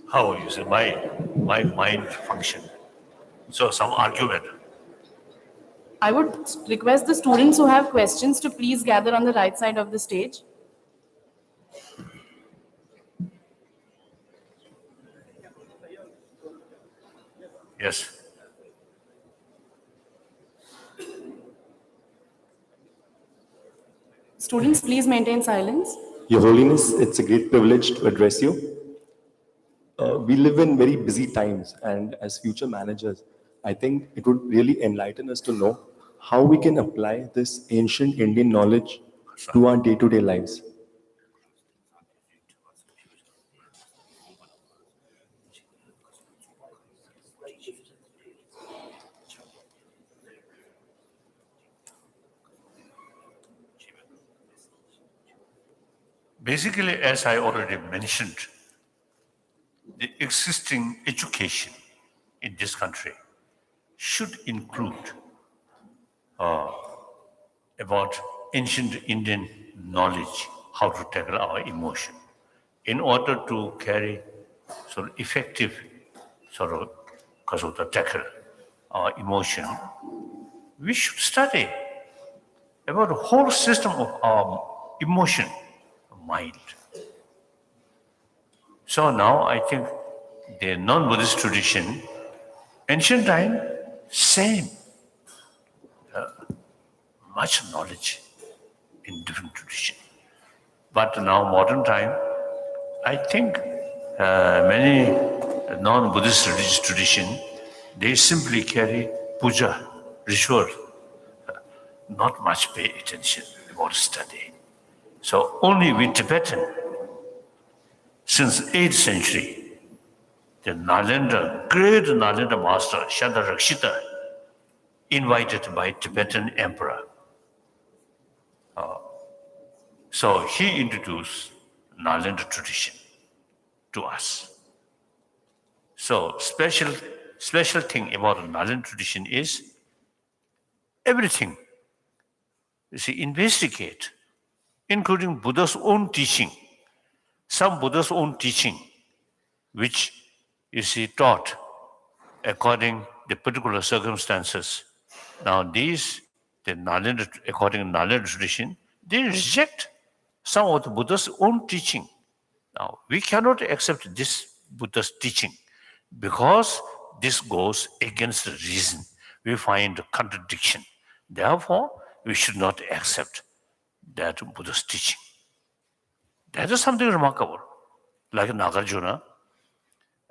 how you say my mind function. So some argument. I would request the students who have questions to please gather on the right side of the stage. Yes. Students, please maintain silence. Your Holiness, it's a great privilege to address you. We live in very busy times, and as future managers, I think it would really enlighten us to know how we can apply this ancient Indian knowledge to our day-to-day lives. Basically, as I already mentioned, the existing education in this country should include about ancient Indian knowledge, how to tackle our emotion. In order to carry sort of effective tackle our emotion, we should study about the whole system of our emotion, mind. So now I think the non-Buddhist tradition, ancient time, same. Much knowledge in different tradition. But now modern time, I think many non-Buddhist religious tradition, they simply carry puja, ritual, not much pay attention about study. So only with Tibetan, since 8th century, the Nalanda, great Nalanda master, Shanta invited by Tibetan emperor. So he introduced Nalanda tradition to us. So special thing about Nalanda tradition is everything. You see, investigate, including Buddha's own teaching. Some Buddha's own teaching, which you see taught according the particular circumstances. Now these, according to Nalanda tradition, they reject some of the Buddha's own teaching. Now we cannot accept this Buddha's teaching because this goes against the reason. We find a contradiction. Therefore, we should not accept that Buddha's teaching. That is something remarkable, like Nagarjuna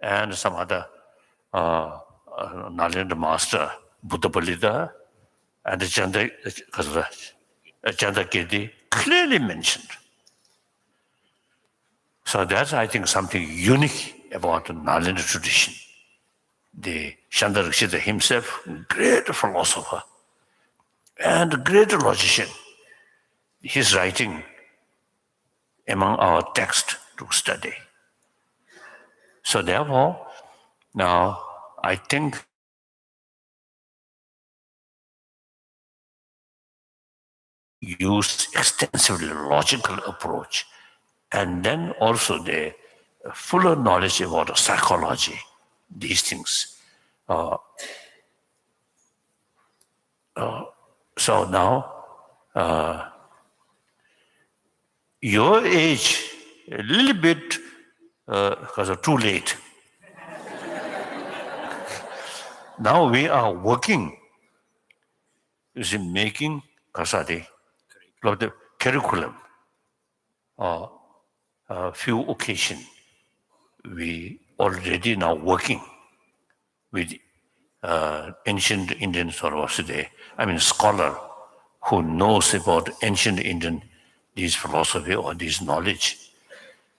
and some other Nalanda master, Buddha Balida, and Chandrakirti clearly mentioned. So that's, I think, something unique about the Nalanda tradition. The Chandrakirti himself, great philosopher and great logician. His writing among our text to study. So therefore, now I think use extensively logical approach, and then also the fuller knowledge about the psychology, these things. So now, your age, a little bit, because of too late. Now we are working, is in making kasadi, the curriculum. A few occasions, we already now working with ancient Indian Sarvasade, scholar who knows about ancient Indian, this philosophy or this knowledge.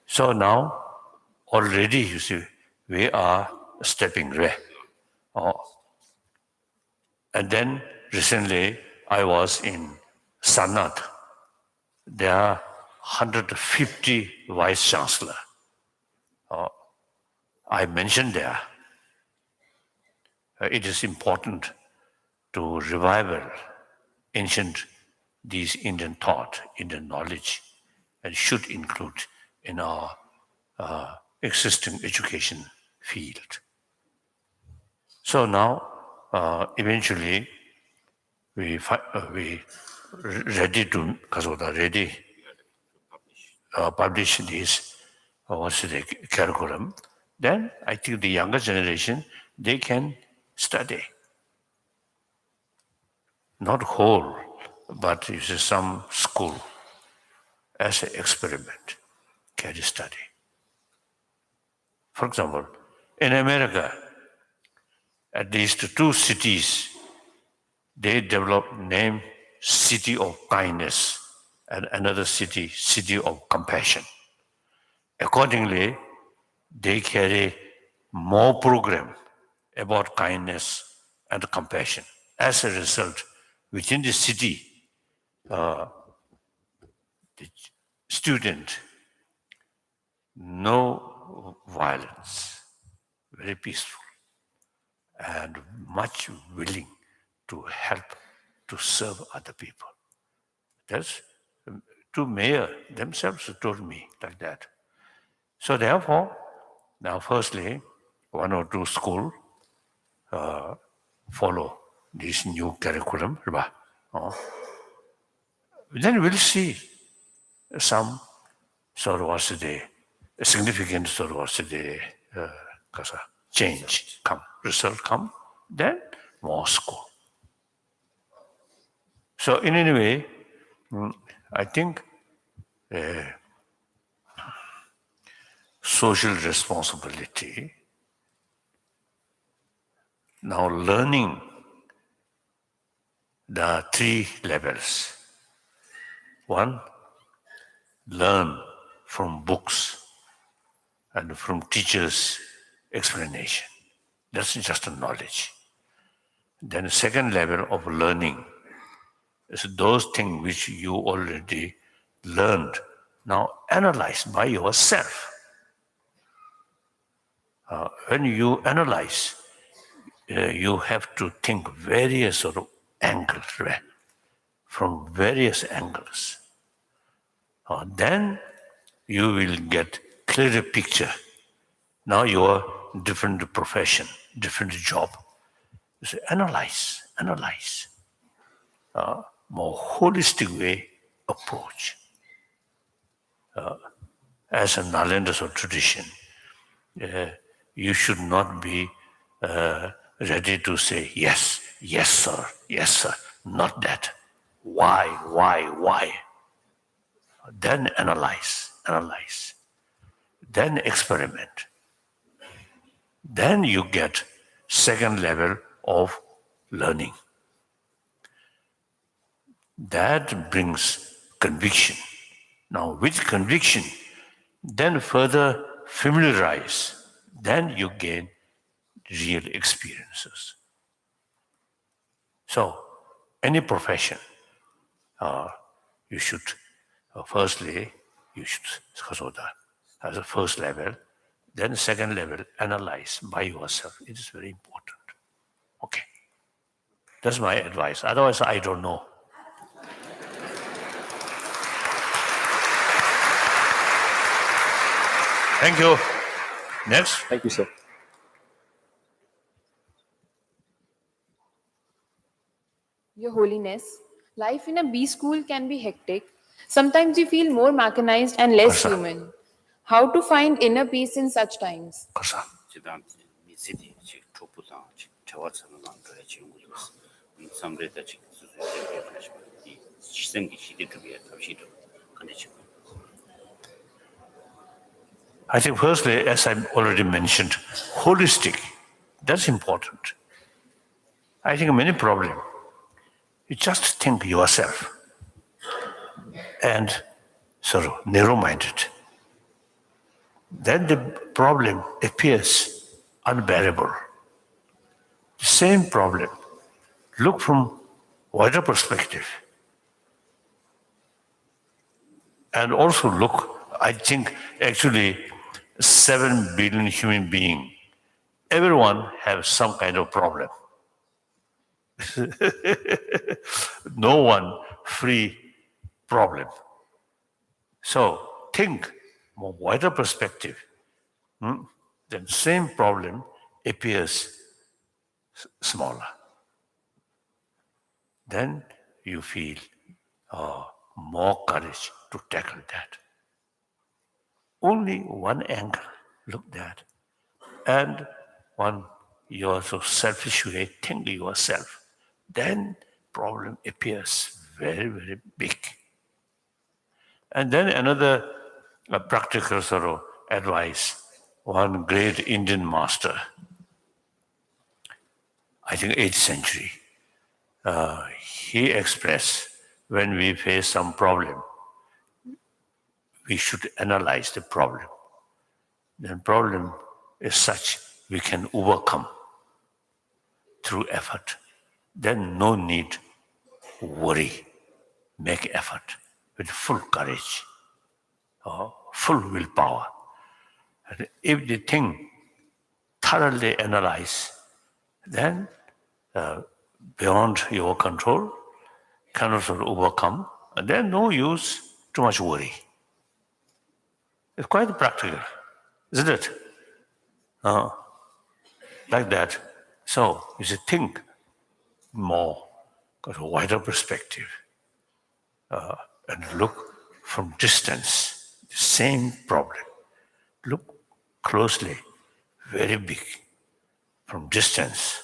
So now, already, you see, we are stepping right. And then recently, I was in Sanat. There are 150 vice chancellor. I mentioned there, it is important to revival ancient, these Indian thought, Indian knowledge, and should include in our existing education field. So now, eventually, we ready to, ready publish this, what's the curriculum. Then I think the younger generation, they can study. Not whole, but you see some school as an experiment, can study. For example, in America, at least 2 cities, they developed name City of Kindness and another city, City of Compassion. Accordingly, they carry more program about kindness and compassion. As a result, within the city, the student, no violence, very peaceful, and much willing to help, to serve other people. That's two mayor themselves told me like that. So therefore, now firstly, 1 or 2 schools follow this new curriculum. Then we'll see some sort of what's the significant sort of what's the change come, result come, then more school. So in any way, I think social responsibility, now learning the 3 levels. 1, learn from books and from teachers' explanation. That's just a knowledge. Then the 2nd level of learning is those things which you already learned, now analyze by yourself. When you analyze, you have to think various sort of angles, right? From various angles. Then you will get clearer picture. Now you are different profession, different job. So analyze. More holistic way approach. As a Nalanda tradition, you should not be ready to say, yes, sir, not that. Why? Then analyze. Then experiment. Then you get 2nd level of learning. That brings conviction. Now, with conviction, then further familiarize, then you gain real experiences. So, any profession, you should, firstly, you should, as a first level, then second level, analyze by yourself. It is very important. Okay. That's my advice. Otherwise, I don't know. Thank you. Next. Thank you, sir. Your Holiness, life in a B school can be hectic. Sometimes you feel more mechanized and less Kosa. human. How to find inner peace in such times? Kosa. I think firstly, as I already mentioned, holistic, that's important. I think many problems, you just think yourself and sort of narrow-minded. Then the problem appears unbearable. The same problem, look from wider perspective. And also look, I think actually 7 billion human beings, everyone has some kind of problem. No one free problem. So think more wider perspective. Then same problem appears smaller. Then you feel more courage to tackle that. Only one angle, look at, and one you also selfish way, think yourself. Then problem appears very, very big. And then another practical sort of advice, one great Indian master, I think 8th century, he expressed when we face some problem, we should analyze the problem. The problem is such we can overcome through effort. Then no need worry, make effort with full courage, full willpower. And if the thing thoroughly analyzed, then beyond your control, cannot overcome, and then no use too much worry. It's quite practical, isn't it? Like that. So you should think more, got a wider perspective, and look from distance, the same problem. Look closely, very big. From distance,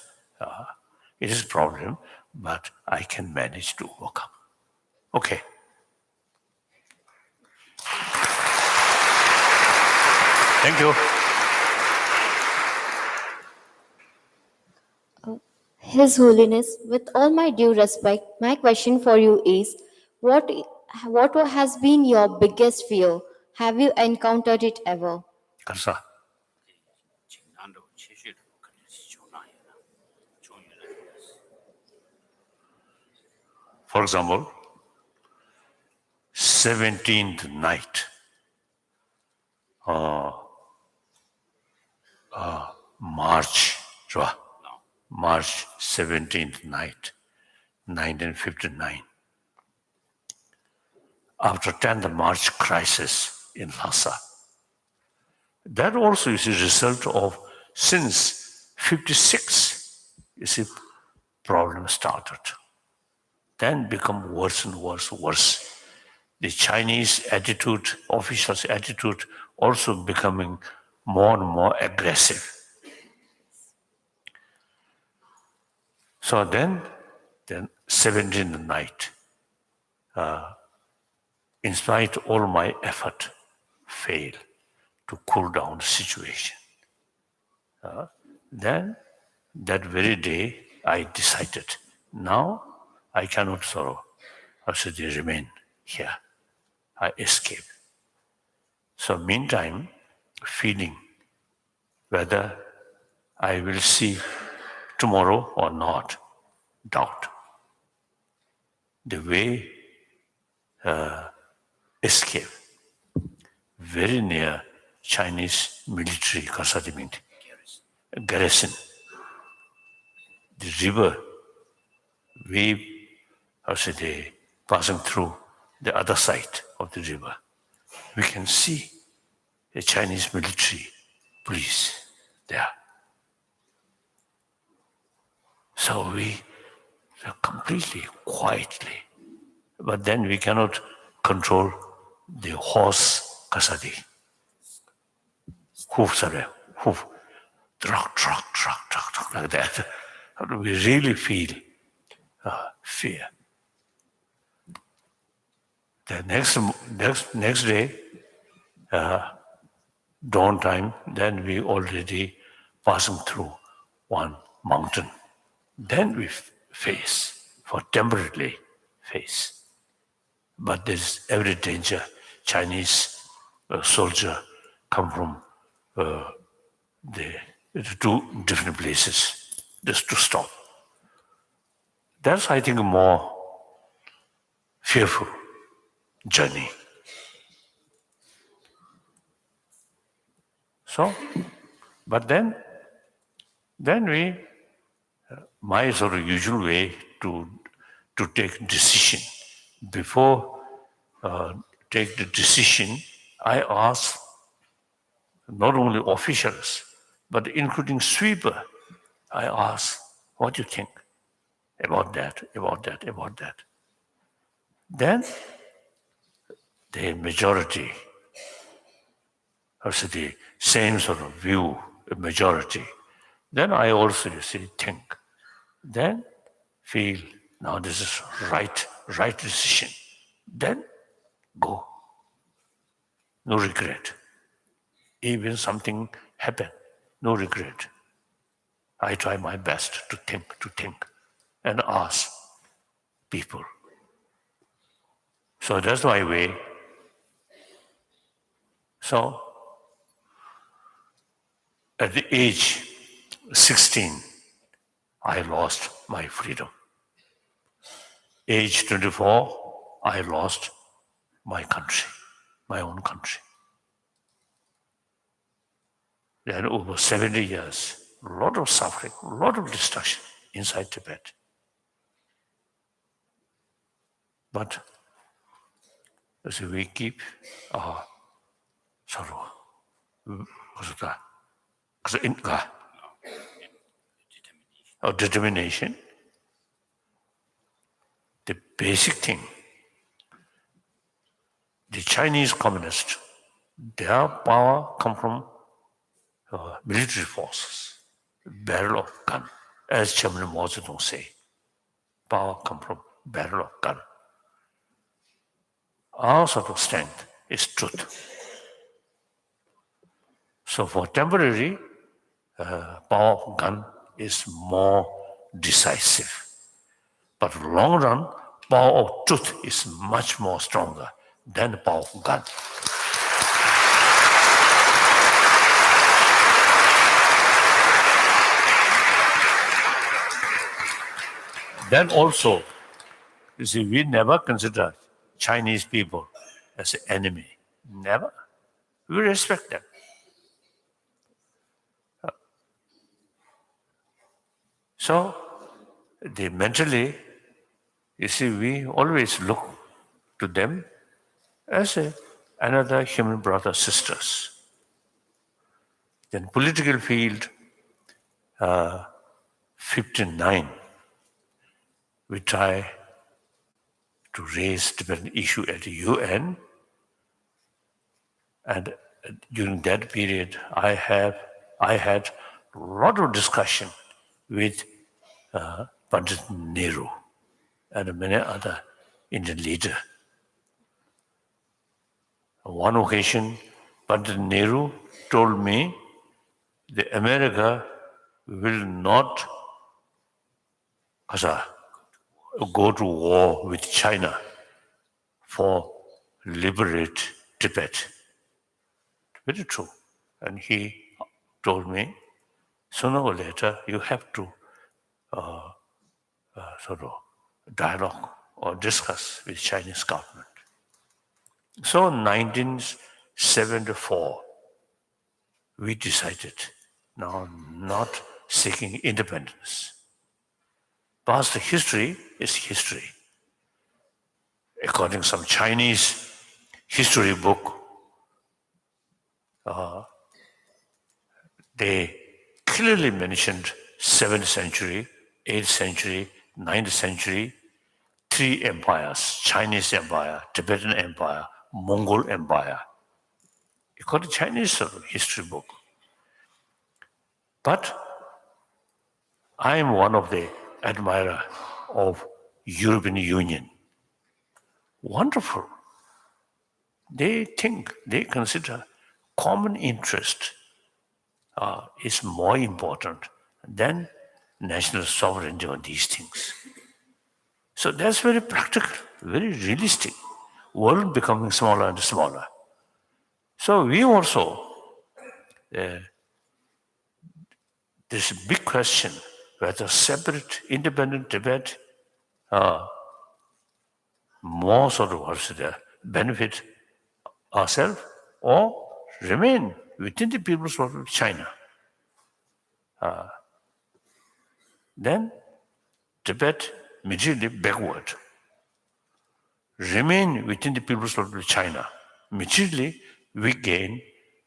it is a problem, but I can manage to overcome. Okay. Thank you. His Holiness, with all my due respect, my question for you is, what has been your biggest fear? Have you encountered it ever? Karsa. For example, 17th night, March 17th night, 1959. After 10th March crisis in Lhasa. That also is a result of, since 56, you see, problem started. Then become worse and worse. The Chinese attitude, officials' attitude, also becoming more and more aggressive. So then 17th night, in spite of all my effort, failed to cool down the situation. Then that very day, I decided, now I cannot also they remain here. I escape. So meantime, feeling whether I will see tomorrow or not, doubt. The way escape, very near Chinese military garrison. The river wave, also they passing through the other side of the river. We can see the Chinese military police there. So we completely quietly, but then we cannot control the horse kasadi. Hoof, truck, like that. We really feel fear. The next day, dawn time, then we already passing through one mountain. Then we temporarily face. But there's every danger. Chinese soldier come from the two different places just to stop. That's, I think, a more fearful journey. So, but then we, my sort of usual way to take decision, before take the decision, I ask not only officials, but including sweeper, I ask, what do you think about that? Then the majority, also the same sort of view, majority. Then I also, think. Then feel, now this is right decision. Then go. No regret. Even something happen, no regret. I try my best to think, and ask people. So that's my way. So at the age 16, I lost my freedom. Age 24, I lost my country, my own country. Then over 70 years, a lot of suffering, a lot of destruction inside Tibet. But as we keep our our determination, the basic thing, the Chinese communists, their power come from military forces, barrel of gun, as Chairman Mao Zedong say. Power come from barrel of gun. Our sort of strength is truth. So for temporary, power of gun is more decisive. But long run, power of truth is much more stronger than the power of gun. Then also, you see, we never consider Chinese people as an enemy. Never. We respect them. So, mentally, you see, we always look to them as another human brother, sisters. Then political field, 59, we try to raise different issue at the UN. And during that period, I had a lot of discussion with Pandit Nehru and many other Indian leaders. On one occasion, Pandit Nehru told me that America will not go to war with China for liberate Tibet. Very true. And he told me, sooner or later, you have to sort of dialogue or discuss with Chinese government. So in 1974, we decided now not seeking independence. Past history is history. According to some Chinese history book, they clearly mentioned 7th century, 8th century, 9th century, 3 empires, Chinese Empire, Tibetan Empire, Mongol Empire. According to Chinese history book. But I am one of the admirer of European Union. Wonderful. They think, they consider common interest is more important than national sovereignty on these things. So that's very practical, very realistic. World becoming smaller and smaller. So we also, there's a big question whether separate, independent Tibet more sort of benefit ourselves or remain within the People's Republic of China. Then Tibet materially backward. Remain within the People's Republic of China. Materially, we gain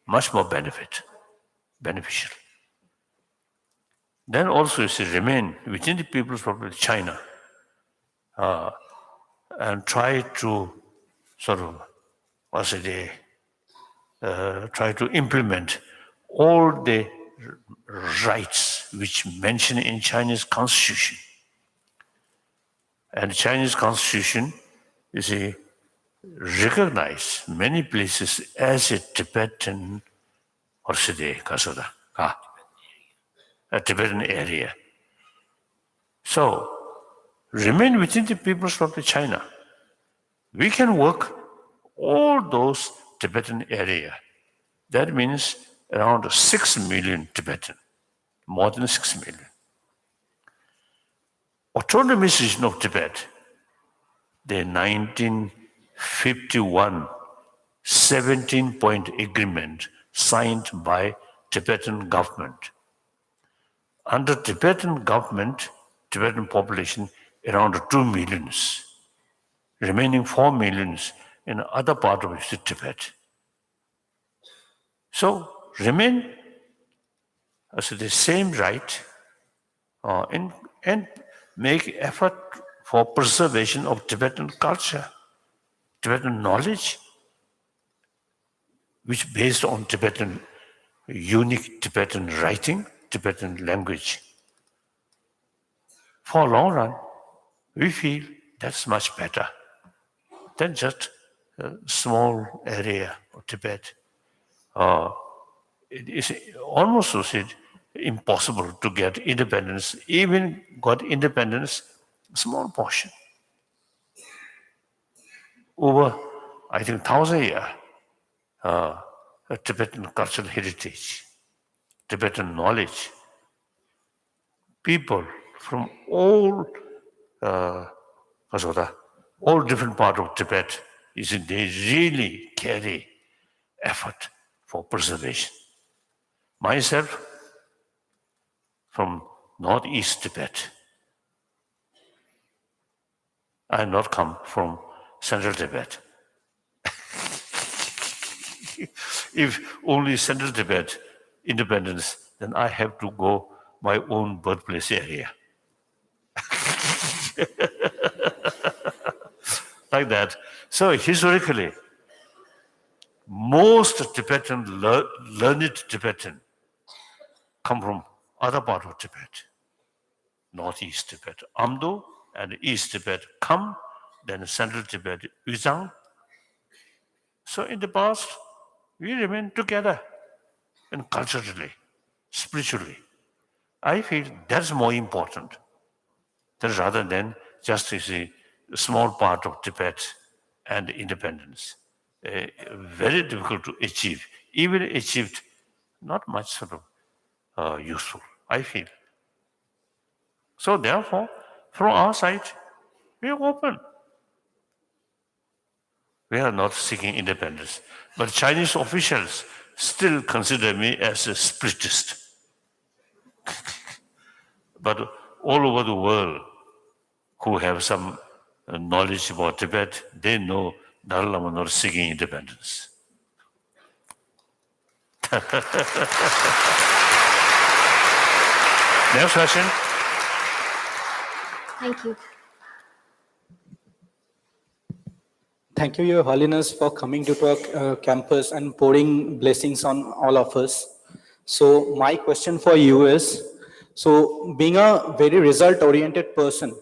much more beneficial. Then also you see remain within the People's Republic of China and try to sort of, try to implement all the rights which mentioned in Chinese Constitution. And Chinese Constitution, you see, recognize many places as a Tibetan, a Tibetan area. So, remain within the People's Republic of China. We can work all those Tibetan area. That means around 6 million Tibetan, more than 6 million. Autonomous region of Tibet, the 1951 17-point agreement signed by Tibetan government. Under Tibetan government, Tibetan population around 2 millions, remaining 4 millions in other part of Tibet. So remain as the same right and make effort for preservation of Tibetan culture, Tibetan knowledge, which based on Tibetan, unique Tibetan writing, Tibetan language. For a long run, we feel that's much better than just a small area of Tibet. It is almost impossible to get independence, even got independence, small portion. Over, I think, 1,000 years, Tibetan cultural heritage, Tibetan knowledge, people from all different parts of Tibet, they really carry effort for preservation. Myself, from northeast Tibet, I not come from central Tibet. If only central Tibet independence, then I have to go my own birthplace area. Like that. So historically, most Tibetan, learned Tibetan come from other part of Tibet, northeast Tibet. Amdo and East Tibet come, then Central Tibet, Yuzhang. So in the past, we remain together and culturally, spiritually. I feel that's more important than rather than just a small part of Tibet and independence. Very difficult to achieve. Even achieved, not much sort of useful, I feel. So therefore, from our side, we are open. We are not seeking independence. But Chinese officials still consider me as a spiritist. But all over the world, who have some knowledge about Tibet, they know Dalai Lama not seeking independence. Next question. Thank you. Thank you, Your Holiness, for coming to our campus and pouring blessings on all of us. So my question for you is, so being a very result-oriented person,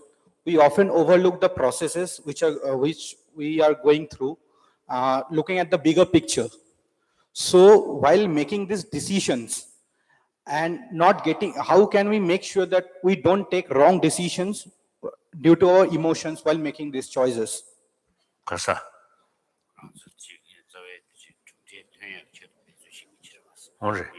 we often overlook the processes which we are going through, looking at the bigger picture. So while making these decisions and not getting, how can we make sure that we don't take wrong decisions due to our emotions while making these choices? Kasa. Ore.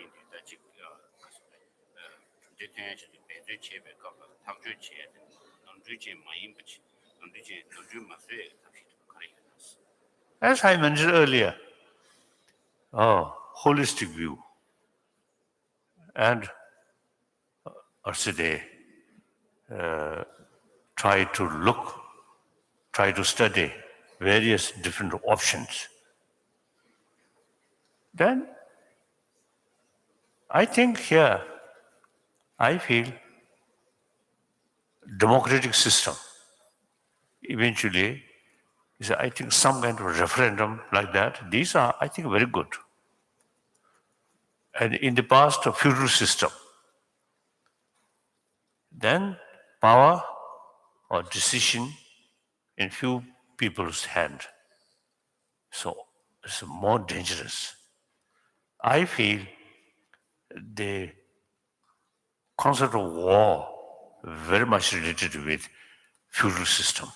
As I mentioned earlier, holistic view and today try to study various different options. Then I think here, I feel democratic system eventually is, I think, some kind of referendum like that. These are, I think, very good. And in the past, a feudal system. Then power or decision in few people's hand. So it's more dangerous. I feel the concept of war very much related with feudal system.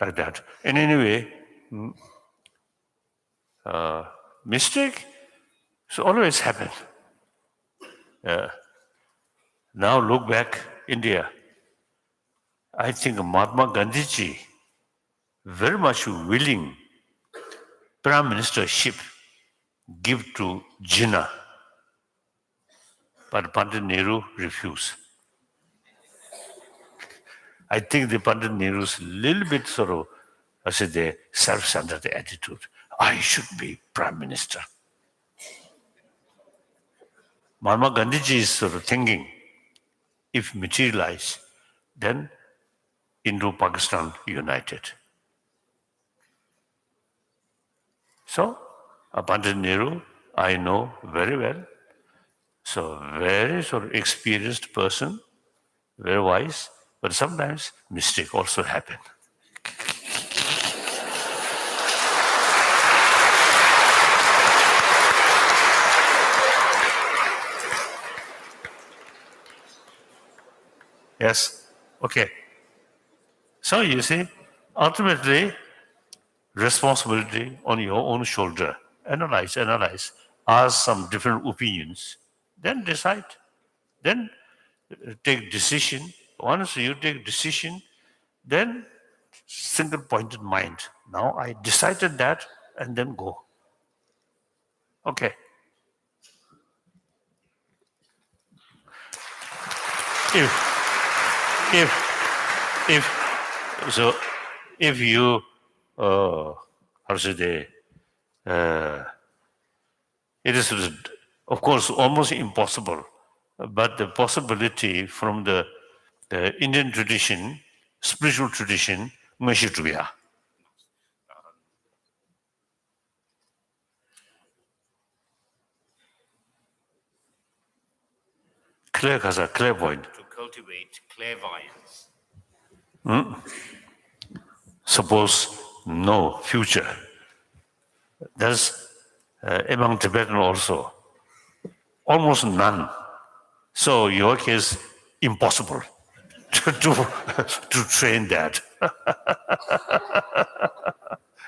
Like that. In any way, mistake so always happen. Now look back, India. I think Mahatma Gandhi ji very much willing prime ministership give to Jinnah, but Pandit Nehru refused. I think the Pandit Nehru's little bit sort of, I said, the self-centered attitude. I should be prime minister. Mahatma Gandhi ji is sort of thinking, if materialized, then Indo-Pakistan united. So, Pandit Nehru, I know very well. So, very sort of experienced person, very wise, but sometimes mistake also happen. Yes, okay. So you see, ultimately, responsibility on your own shoulder. Analyze, ask some different opinions, then decide. Then take decision. Once you take decision, then single-pointed mind. Now I decided that, and then go. Okay. If you, how should I say, it is, of course, almost impossible, but the possibility from the Indian tradition, spiritual tradition, Meshituya. Clear, Kasa, clear point. To cultivate clairvoyance. Suppose no future. There's among Tibetan also almost none. So your case impossible. to train that.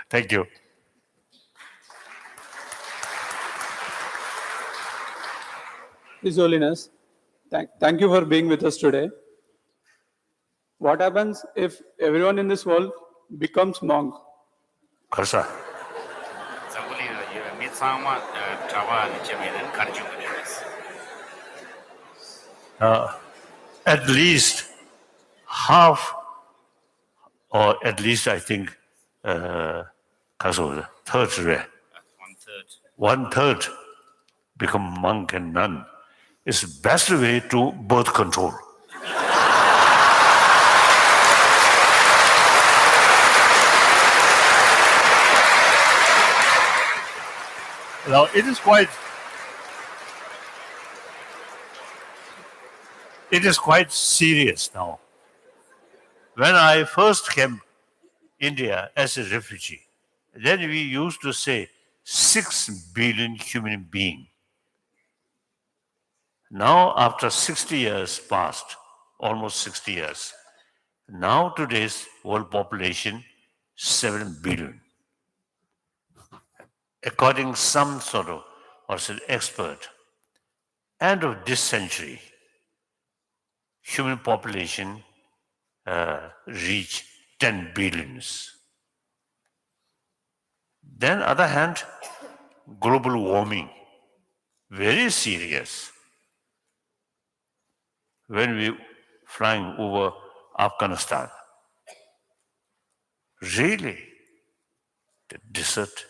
Thank you. His Holiness, thank you for being with us today. What happens if everyone in this world becomes monk? Karsa. At least half, or at least I think, third, one third become monk and nun is best way to birth control. Now it is quite serious now. When I first came India as a refugee, then we used to say 6 billion human beings. Now, after 60 years passed, almost 60 years, now today's world population 7 billion. According some sort of expert, end of this century, human population reach 10 billions. Then, other hand, global warming, very serious. When we flying over Afghanistan, really, the desert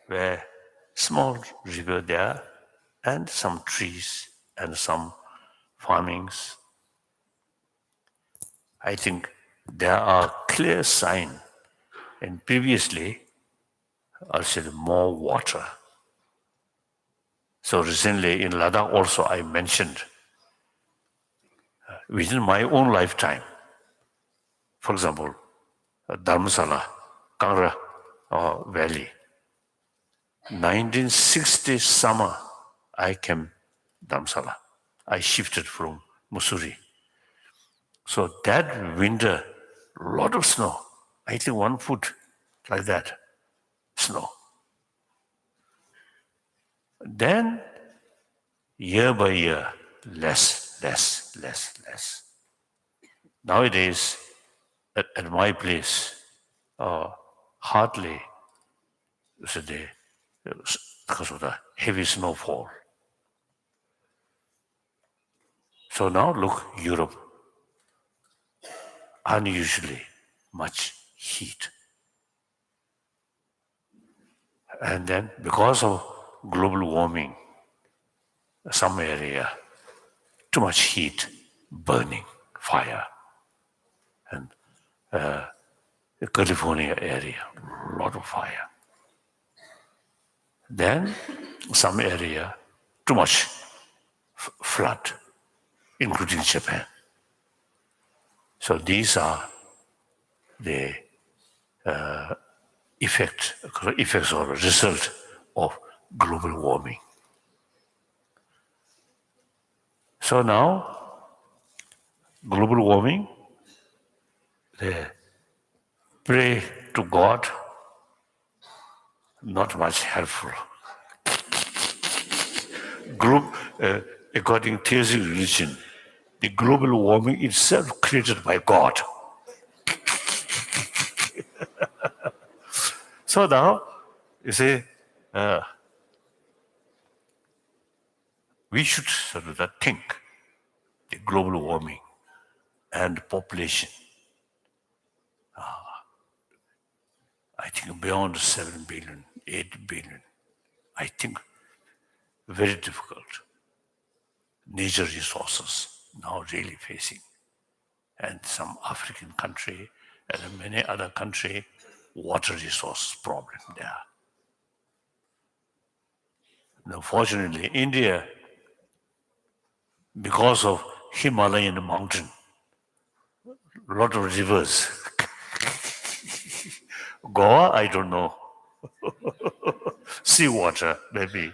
where small river there and some trees and some farmings. I think there are clear signs, and previously I said more water. So recently in Ladakh also I mentioned within my own lifetime, for example, Dharamsala, Kangra Valley. 1960 summer, I came Dharamsala. I shifted from Mussoorie. So that winter, lot of snow. I think 1 foot like that, snow. Then, year by year, less. Nowadays, at my place, hardly because of the heavy snowfall. So now look, Europe, unusually much heat. And then because of global warming, some area, too much heat, burning, fire. And the California area, a lot of fire. Then some area, too much flood, including Japan. So these are the effects or result of global warming. So now, global warming, they pray to God, not much helpful. According to theistic religion, the global warming itself created by God. So now, you see, we should sort of think the global warming and population. I think beyond 7 billion, 8 billion, I think very difficult. Nature resources now really facing. And some African country and many other country, water resource problem there. Now, fortunately, India, because of Himalayan mountain, a lot of rivers. Goa, I don't know. Seawater, maybe.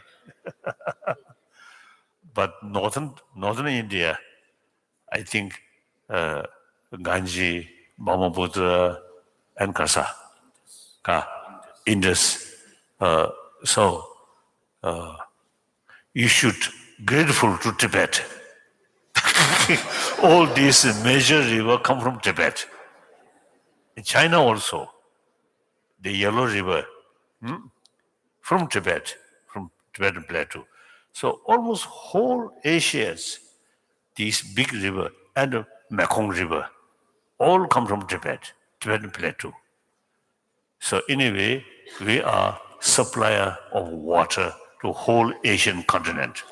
But northern India, I think Ganges, Brahmaputra, and Kasa, Indus. So you should grateful to Tibet. All these major rivers come from Tibet. In China also, the Yellow River from Tibetan Plateau. So almost whole Asia's these big river and the Mekong River all come from Tibetan Plateau. So anyway, we are supplier of water to whole Asian continent.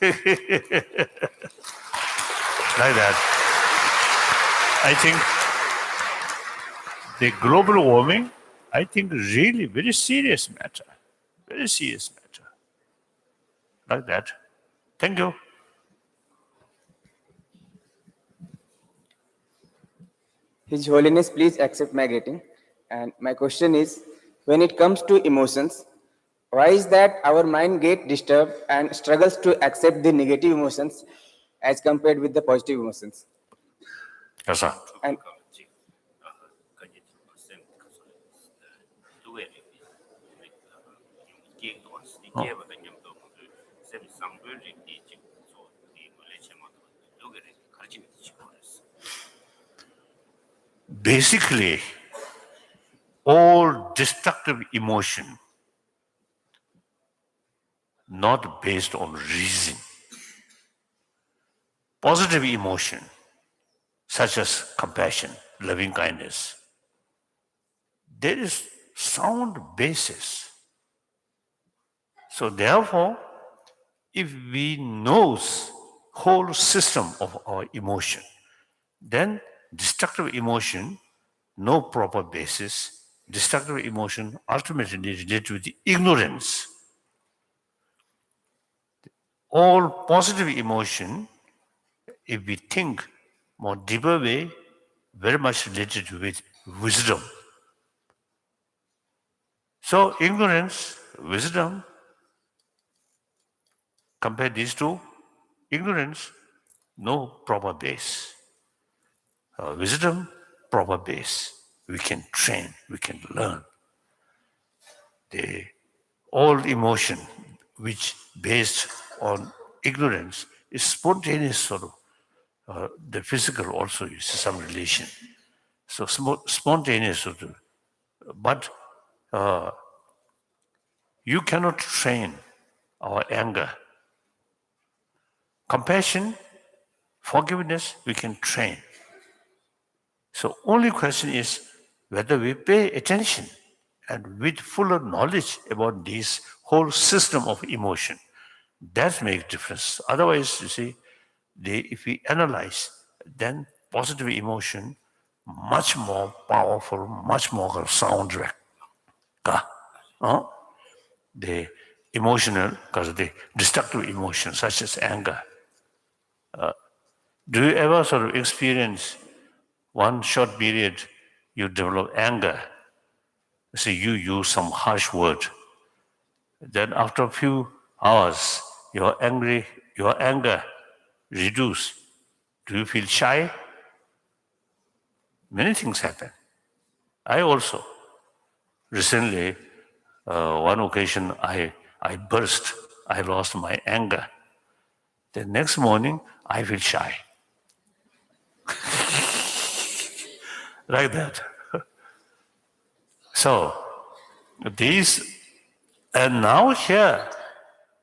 Like that. I think the global warming, I think really very serious matter. Very serious matter. Like that. Thank you. His Holiness, please accept my greeting. And my question is, when it comes to emotions, why is that our mind get disturbed and struggles to accept the negative emotions as compared with the positive emotions? Yes, sir. And Basically, all destructive emotion not based on reason. Positive emotion, such as compassion, loving kindness, there is sound basis. So therefore, if we knows whole system of our emotion, then destructive emotion, no proper basis, destructive emotion ultimately related with the ignorance. All positive emotion, if we think more deeper way, very much related with wisdom. So ignorance, wisdom, compare these two, ignorance, no proper base. Wisdom, proper base. We can train, we can learn. All emotion which based on ignorance is spontaneous sort of. The physical also is some relation. So spontaneous sort of. But you cannot train our anger. Compassion, forgiveness, we can train. So only question is whether we pay attention and with fuller knowledge about this whole system of emotion. That makes difference. Otherwise, you see, if we analyze, then positive emotion much more powerful, much more sound. The emotional, because the destructive emotions such as anger. Do you ever sort of experience one short period you develop anger? See, you use some harsh word. Then after a few hours, your anger reduce. Do you feel shy? Many things happen. I also recently, one occasion, I burst. I lost my anger. The next morning, I feel shy. Like that. So, and now here,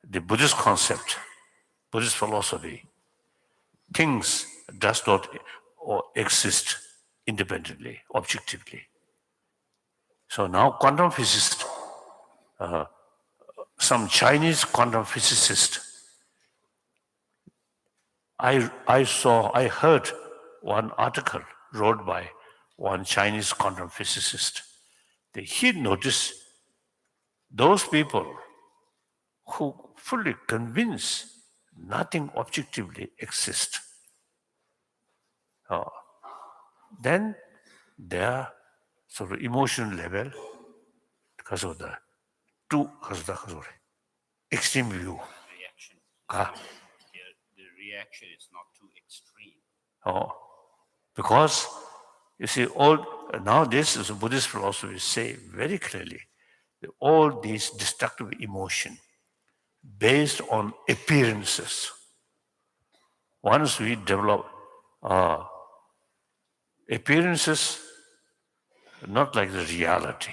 the Buddhist concept, Buddhist philosophy, things does not exist independently, objectively. So now quantum physicists, some Chinese quantum physicist, I heard one article wrote by one Chinese quantum physicist. He noticed those people who fully convinced nothing objectively exists. Then their sort of emotional level, because of the extreme view, the reaction is not too extreme. Oh, because you see, nowadays as Buddhist philosophers say very clearly that all these destructive emotion based on appearances. Once we develop appearances, not like the reality,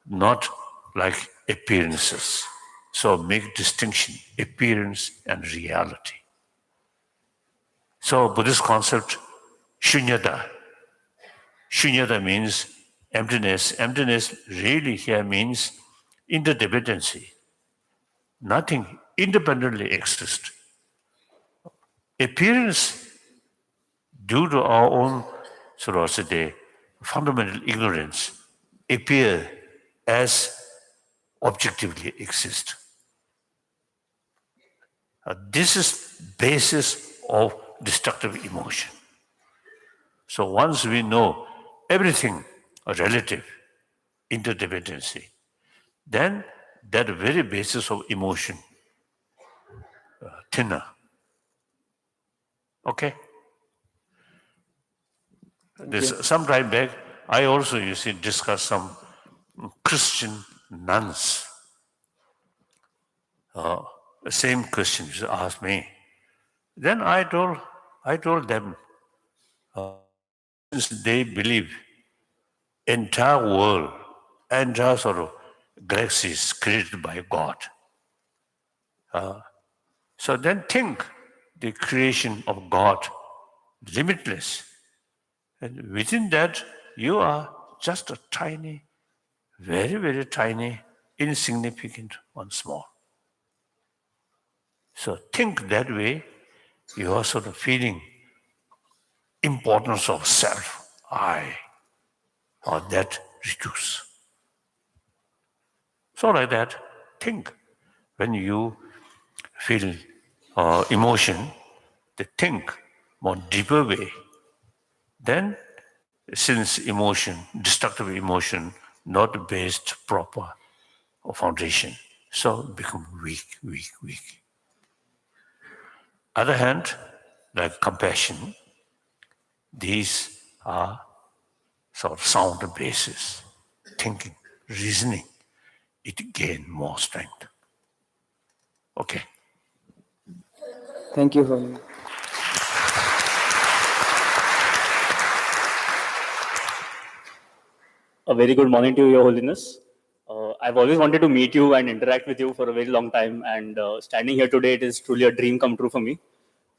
not like appearances. So make distinction, appearance and reality. So Buddhist concept, shunyata. Shunyata means emptiness. Emptiness really here means interdependency. Nothing independently exists. Appearance, due to our own fundamental ignorance, appear as objectively exist. This is basis of destructive emotion. So once we know everything relative, interdependency, then that very basis of emotion, thinner. Okay? Some time back, I also, discussed some Christian nuns. The same questions asked me. Then I told them, since they believe entire world, entire sort of galaxies created by God. So then think the creation of God, limitless. And within that, you are just a tiny, very, very tiny, insignificant, one small. So think that way, you are sort of feeling importance of self, I, or that reduce. So like that, think. When you feel emotion, to think more deeper way. Then, since emotion, destructive emotion, not based proper foundation, so become weak. Other hand, like compassion, these are sort of sound basis, thinking, reasoning. It gain more strength. Okay. Thank you for A very good morning to you, Your Holiness. I've always wanted to meet you and interact with you for a very long time, and standing here today, it is truly a dream come true for me.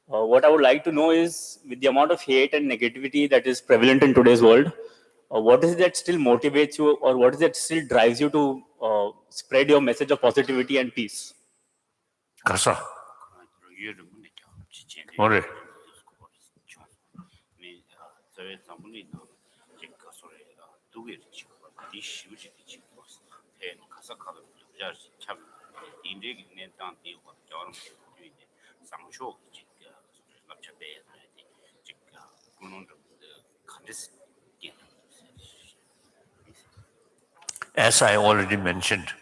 What I would like to know is, with the amount of hate and negativity that is prevalent in today's world, what is it that still motivates you, or what is it that still drives you to spread your message of positivity and peace? Kasa. More. As I already mentioned,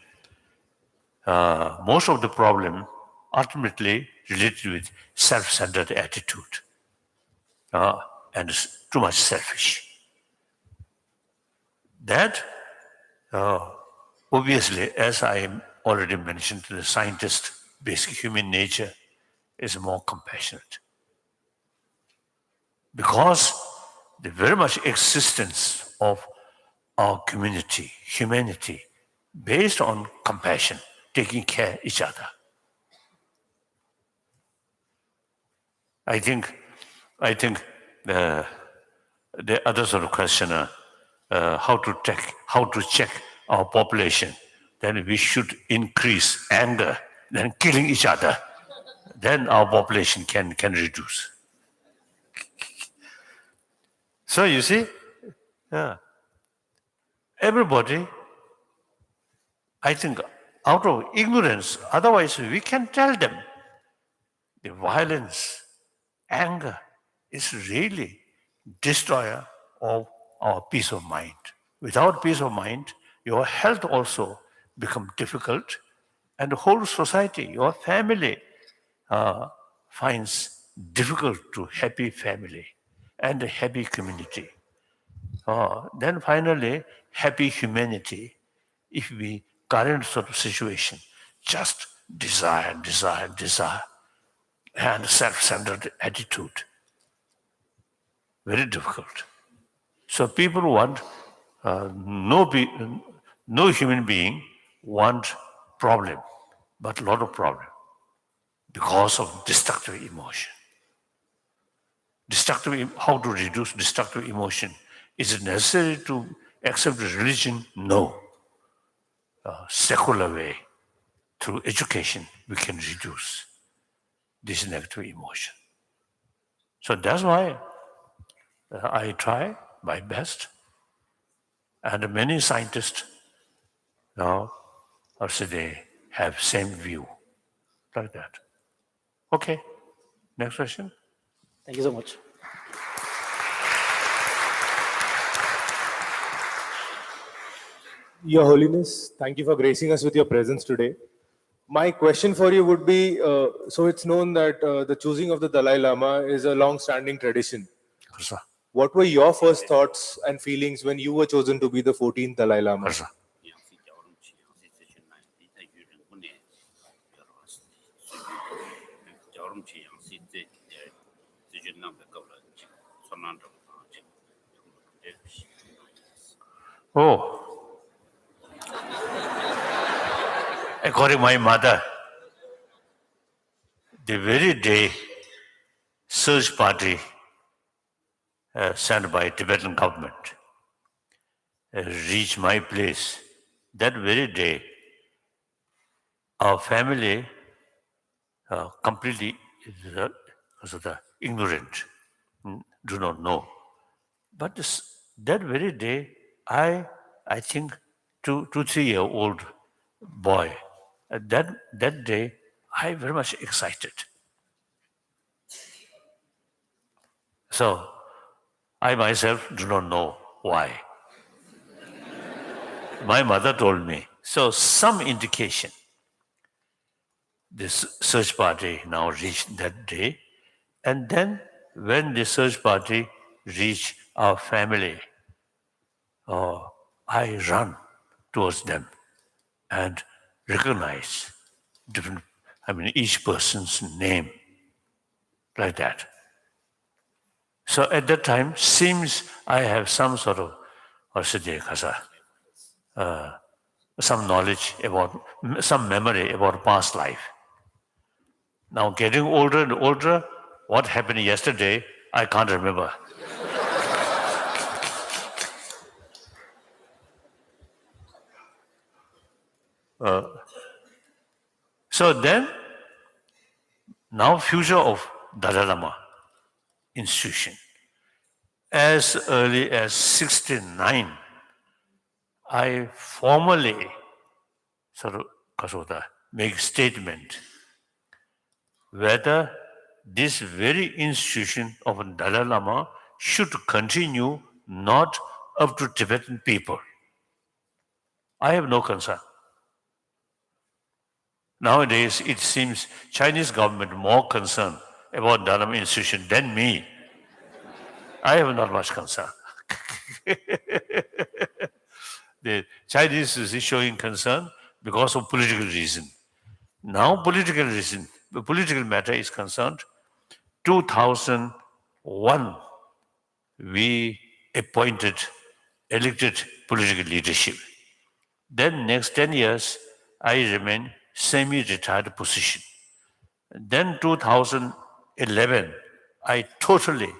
most of the problem ultimately related with self-centered attitude and too much selfish. That obviously, as I already mentioned, the scientist, basic human nature is more compassionate. Because the very much existence of our community, humanity, based on compassion, taking care of each other. I think the other sort of question, how to check our population, then we should increase anger, then killing each other, then our population can reduce. So you see, everybody, I think, out of ignorance, otherwise we can tell them the violence, anger is really destroyer of our peace of mind. Without peace of mind, your health also become difficult and the whole society, your family, finds difficult to happy family and a happy community. Then finally, happy humanity. If we current sort of situation, just desire, desire, desire, and self-centered attitude, very difficult. So people want no human being want problem, but a lot of problem because of destructive emotion. How to reduce destructive emotion? Is it necessary to accept religion? No. Secular way, through education, we can reduce this negative emotion. So that's why I try my best. And many scientists now also they have same view, like that. Okay, next question. Thank you so much. Your Holiness, thank you for gracing us with your presence today. My question for you would be, so it's known that the choosing of the Dalai Lama is a long-standing tradition. What were your first thoughts and feelings when you were chosen to be the 14th Dalai Lama? Oh, according to my mother, the very day search party sent by Tibetan government reached my place, that very day, our family completely ignorant, do not know. But that very day, I think 3-year-old boy, that day, I very much excited. So I myself do not know why. My mother told me. So some indication. This search party now reached that day. And then when the search party reached our family, I run towards them and recognize each person's name, like that. So at that time, seems I have some sort of, some knowledge about, some memory about past life. Now getting older and older, what happened yesterday, I can't remember. So then, now future of Dalai Lama institution. As early as 69, I formally make statement whether this very institution of Dalai Lama should continue not up to Tibetan people. I have no concern. Nowadays, it seems Chinese government more concerned about Dalai Lama institution than me. I have not much concern. The Chinese is showing concern because of political reason. Now political reason, the political matter is concerned. 2001, we elected political leadership. Then next 10 years, I remain semi-retired position. Then 2011, I totally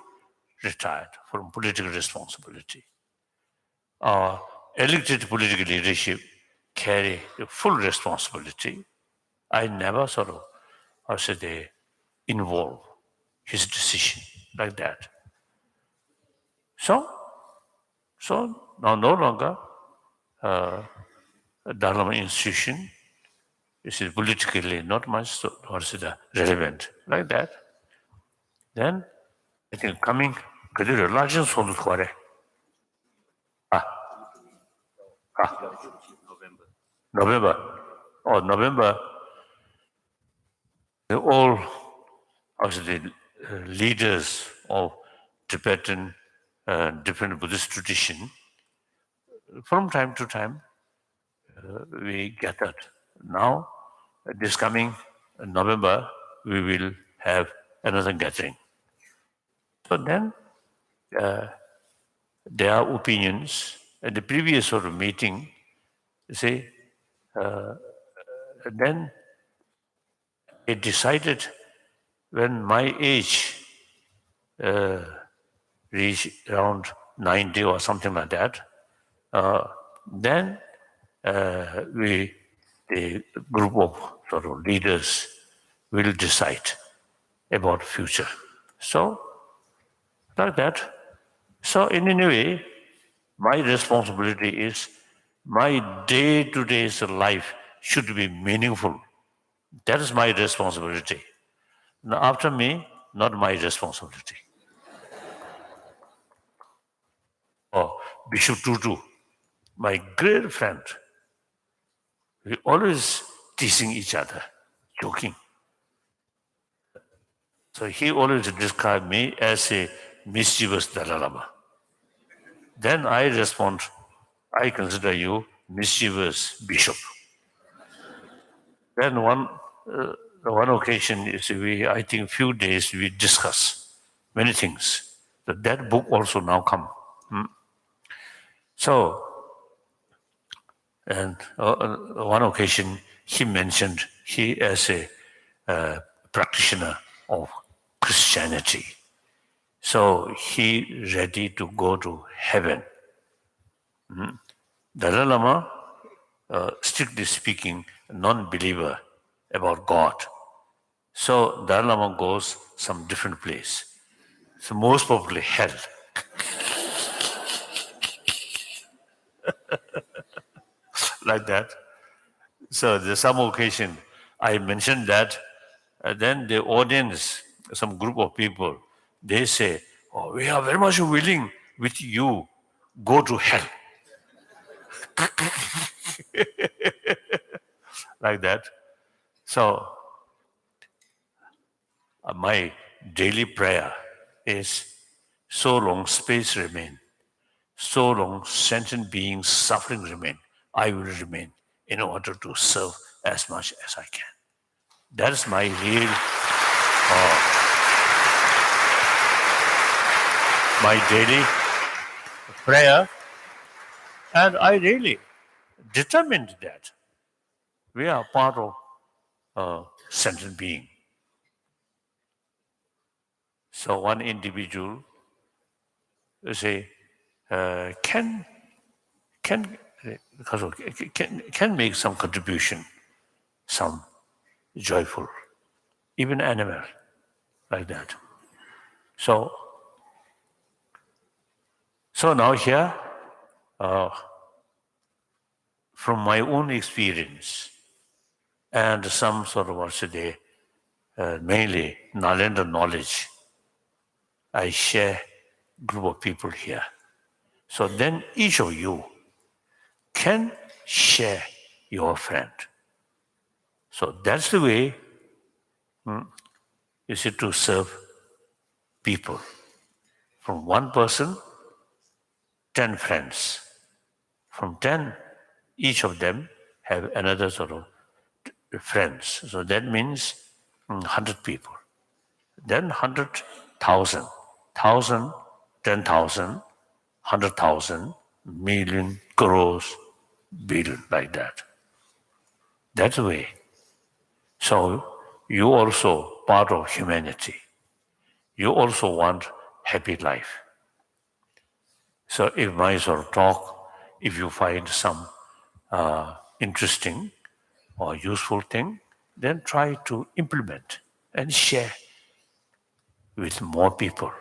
retired from political responsibility. Elected political leadership carry the full responsibility. I never involve his decision like that. So now no longer Dharma institution is politically not much relevant like that. Then I think coming religion November. or November, all actually leaders of Tibetan different Buddhist tradition, from time to time, we gathered. Now, this coming November, we will have another gathering. So then, their opinions at the previous sort of meeting, say, then it decided when my age reached around 90 or something like that, then the group of sort of leaders will decide about future. So, like that. So in any way, my responsibility is my day-to-day life should be meaningful. That is my responsibility. Now, after me, not my responsibility. Or Bishop Tutu, my great friend, we always teasing each other, joking. So he always described me as a mischievous Dalai Lama. Then I respond, I consider you mischievous bishop. Then one occasion, I think few days we discuss many things. So that book also now come. So, and one occasion he mentioned he as a practitioner of Christianity. So he ready to go to heaven. Dalai Lama, strictly speaking, non-believer about God. So Dalai Lama goes some different place. So most probably hell. Like that. So there's some occasion I mentioned that, then the audience, some group of people, they say, oh, we are very much willing with you, go to hell. Like that. So my daily prayer is, so long space remain, so long sentient beings suffering remain, I will remain in order to serve as much as I can. That is my real, my daily prayer. And I really determined that we are part of a sentient being. So one individual say can make some contribution, some joyful, even animal, like that. So now here, from my own experience and some sort of mainly Nalanda knowledge, I share group of people here. So then each of you can share your friend. So that's the way, is it to serve people. From one person, 10 friends. From 10, each of them have another sort of friends. So that means 100 people. Then 100,000, 1,000, 10,000, 100,000, million, crores, billion, like that. That's the way. So you also part of humanity. You also want happy life. So if my sort of talk, if you find some interesting or useful thing, then try to implement and share with more people.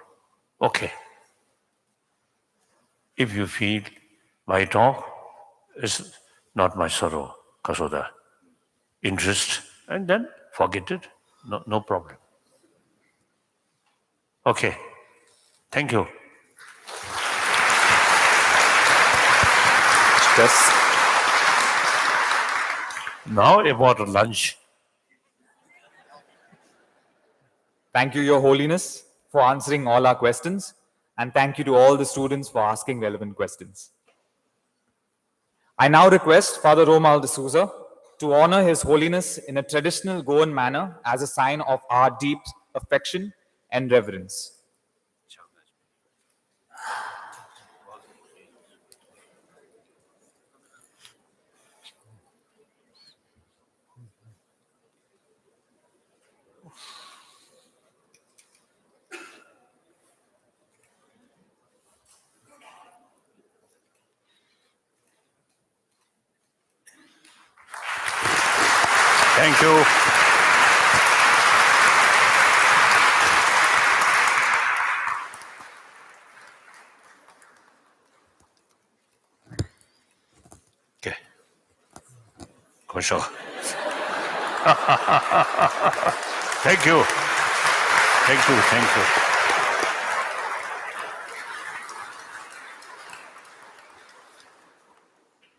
Okay. If you feel my talk is not my sorrow, because of the interest, and then forget it, no problem. Okay. Thank you. Now about lunch. Thank you, Your Holiness, for answering all our questions. And thank you to all the students for asking relevant questions. I now request Father Romal de Souza to honor His Holiness in a traditional Goan manner as a sign of our deep affection and reverence. Thank you. Okay. Kosho. Thank you. Thank you. Thank you.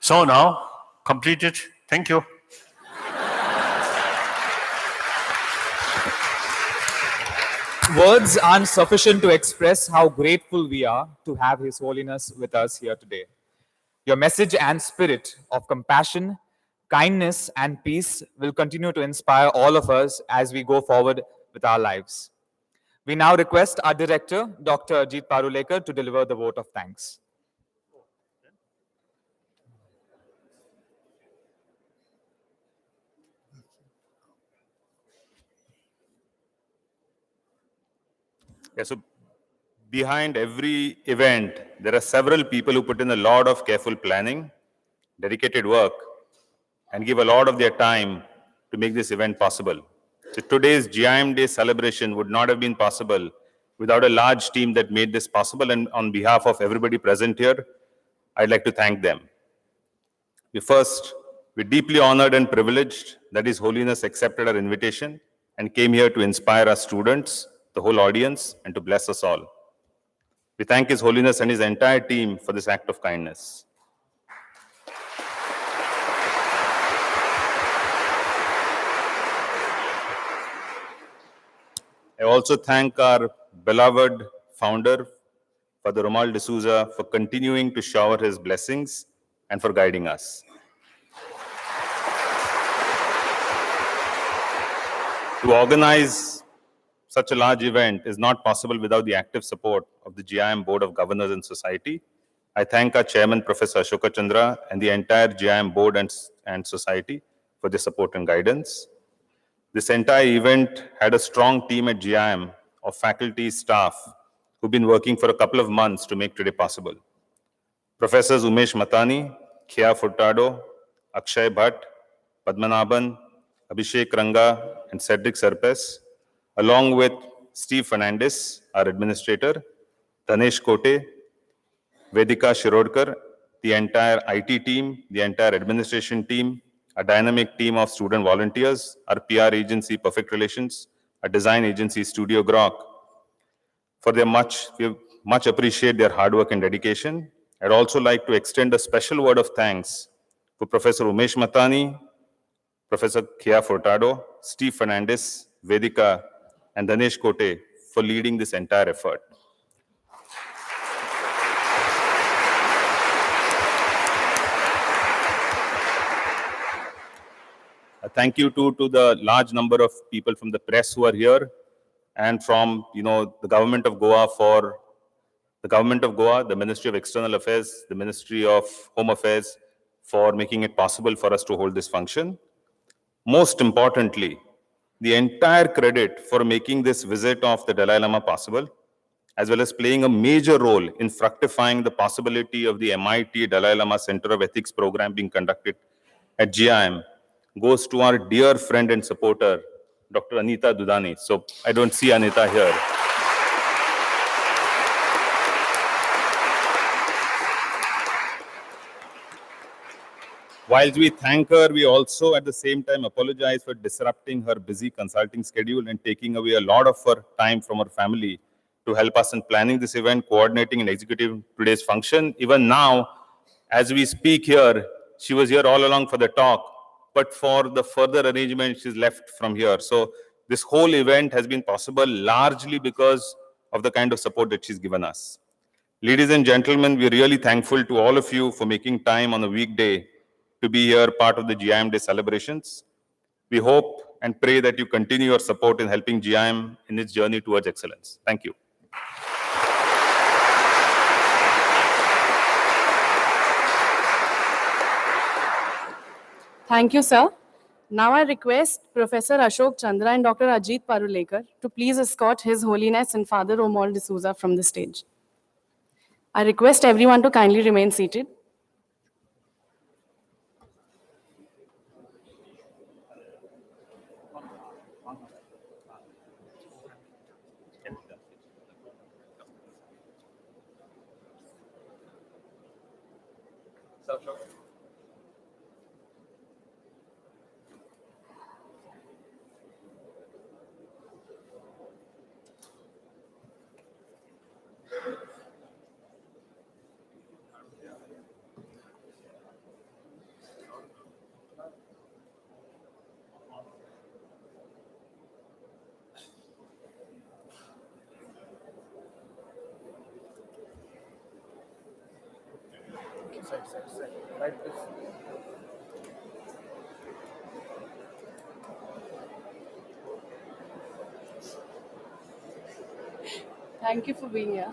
So now, completed. Thank you. Words aren't sufficient to express how grateful we are to have His Holiness with us here today. Your message and spirit of compassion, kindness, and peace will continue to inspire all of us as we go forward with our lives. We now request our director, Dr. Ajit Parulekar, to deliver the vote of thanks. Yeah, so behind every event, there are several people who put in a lot of careful planning, dedicated work, and give a lot of their time to make this event possible. So today's GIM Day celebration would not have been possible without a large team that made this possible. And on behalf of everybody present here, I'd like to thank them. We're deeply honored and privileged that His Holiness accepted our invitation and came here to inspire our students, the whole audience, and to bless us all. We thank His Holiness and his entire team for this act of kindness. I also thank our beloved founder, Father Romal de Souza, for continuing to shower his blessings and for guiding us. To organize such a large event is not possible without the active support of the GIM Board of Governors and Society. I thank our chairman, Professor Ashoka Chandra, and the entire GIM Board and Society for their support and guidance. This entire event had a strong team at GIM of faculty, staff, who've been working for a couple of months to make today possible. Professors Umesh Matani, Khia Furtado, Akshay Bhatt, Padmanabhan, Abhishek Ranga, and Cedric Serpes, along with Steve Fernandez, our administrator, Tanesh Kote, Vedika Shirodkar, the entire IT team, the entire administration team, a dynamic team of student volunteers, our PR agency, Perfect Relations, a design agency, Studio Grok. We much appreciate their hard work and dedication. I'd also like to extend a special word of thanks to Professor Umesh Matani, Professor Khia Furtado, Steve Fernandez, Vedika, and Danesh Kote for leading this entire effort. Thank you to the large number of people from the press who are here and from the government of Goa the Ministry of External Affairs, the Ministry of Home Affairs for making it possible for us to hold this function. Most importantly, the entire credit for making this visit of the Dalai Lama possible, as well as playing a major role in fructifying the possibility of the MIT Dalai Lama Center of Ethics program being conducted at GIM, goes to our dear friend and supporter, Dr. Anita Dudani. So I don't see Anita here. While we thank her, we also at the same time apologize for disrupting her busy consulting schedule and taking away a lot of her time from her family to help us in planning this event, coordinating and executing today's function. Even now, as we speak here, she was here all along for the talk, but for the further arrangement which is left from here. So this whole event has been possible largely because of the kind of support that she's given us. Ladies and gentlemen, we're really thankful to all of you for making time on a weekday to be here, part of the GIM Day celebrations. We hope and pray that you continue your support in helping GIM in its journey towards excellence. Thank you. Thank you, sir. Now I request Professor Ashok Chandra and Dr. Ajit Parulekar to please escort His Holiness and Father Omol D'Souza from the stage. I request everyone to kindly remain seated. Thank you for being here.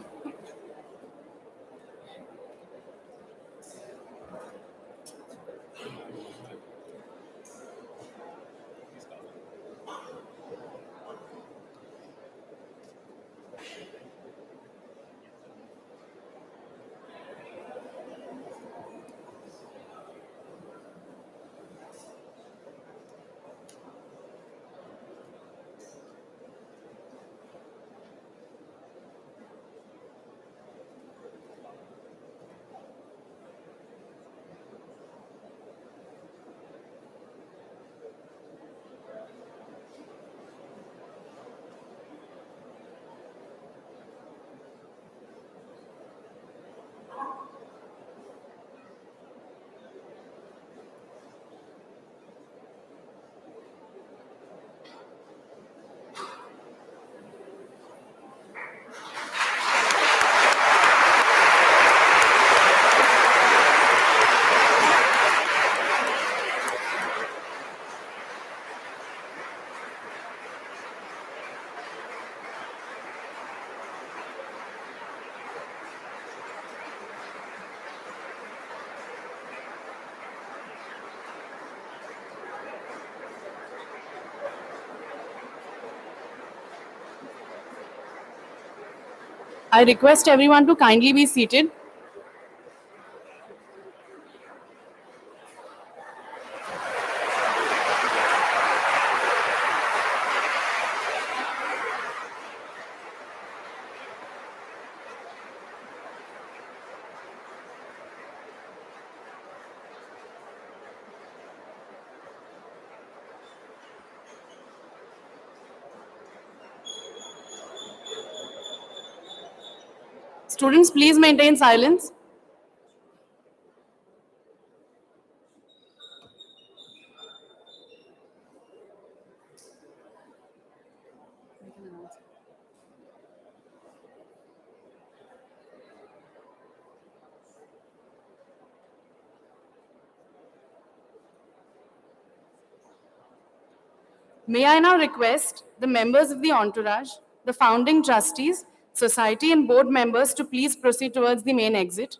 I request everyone to kindly be seated. Students, please maintain silence. May I now request the members of the entourage, the founding trustees, society and board members to please proceed towards the main exit.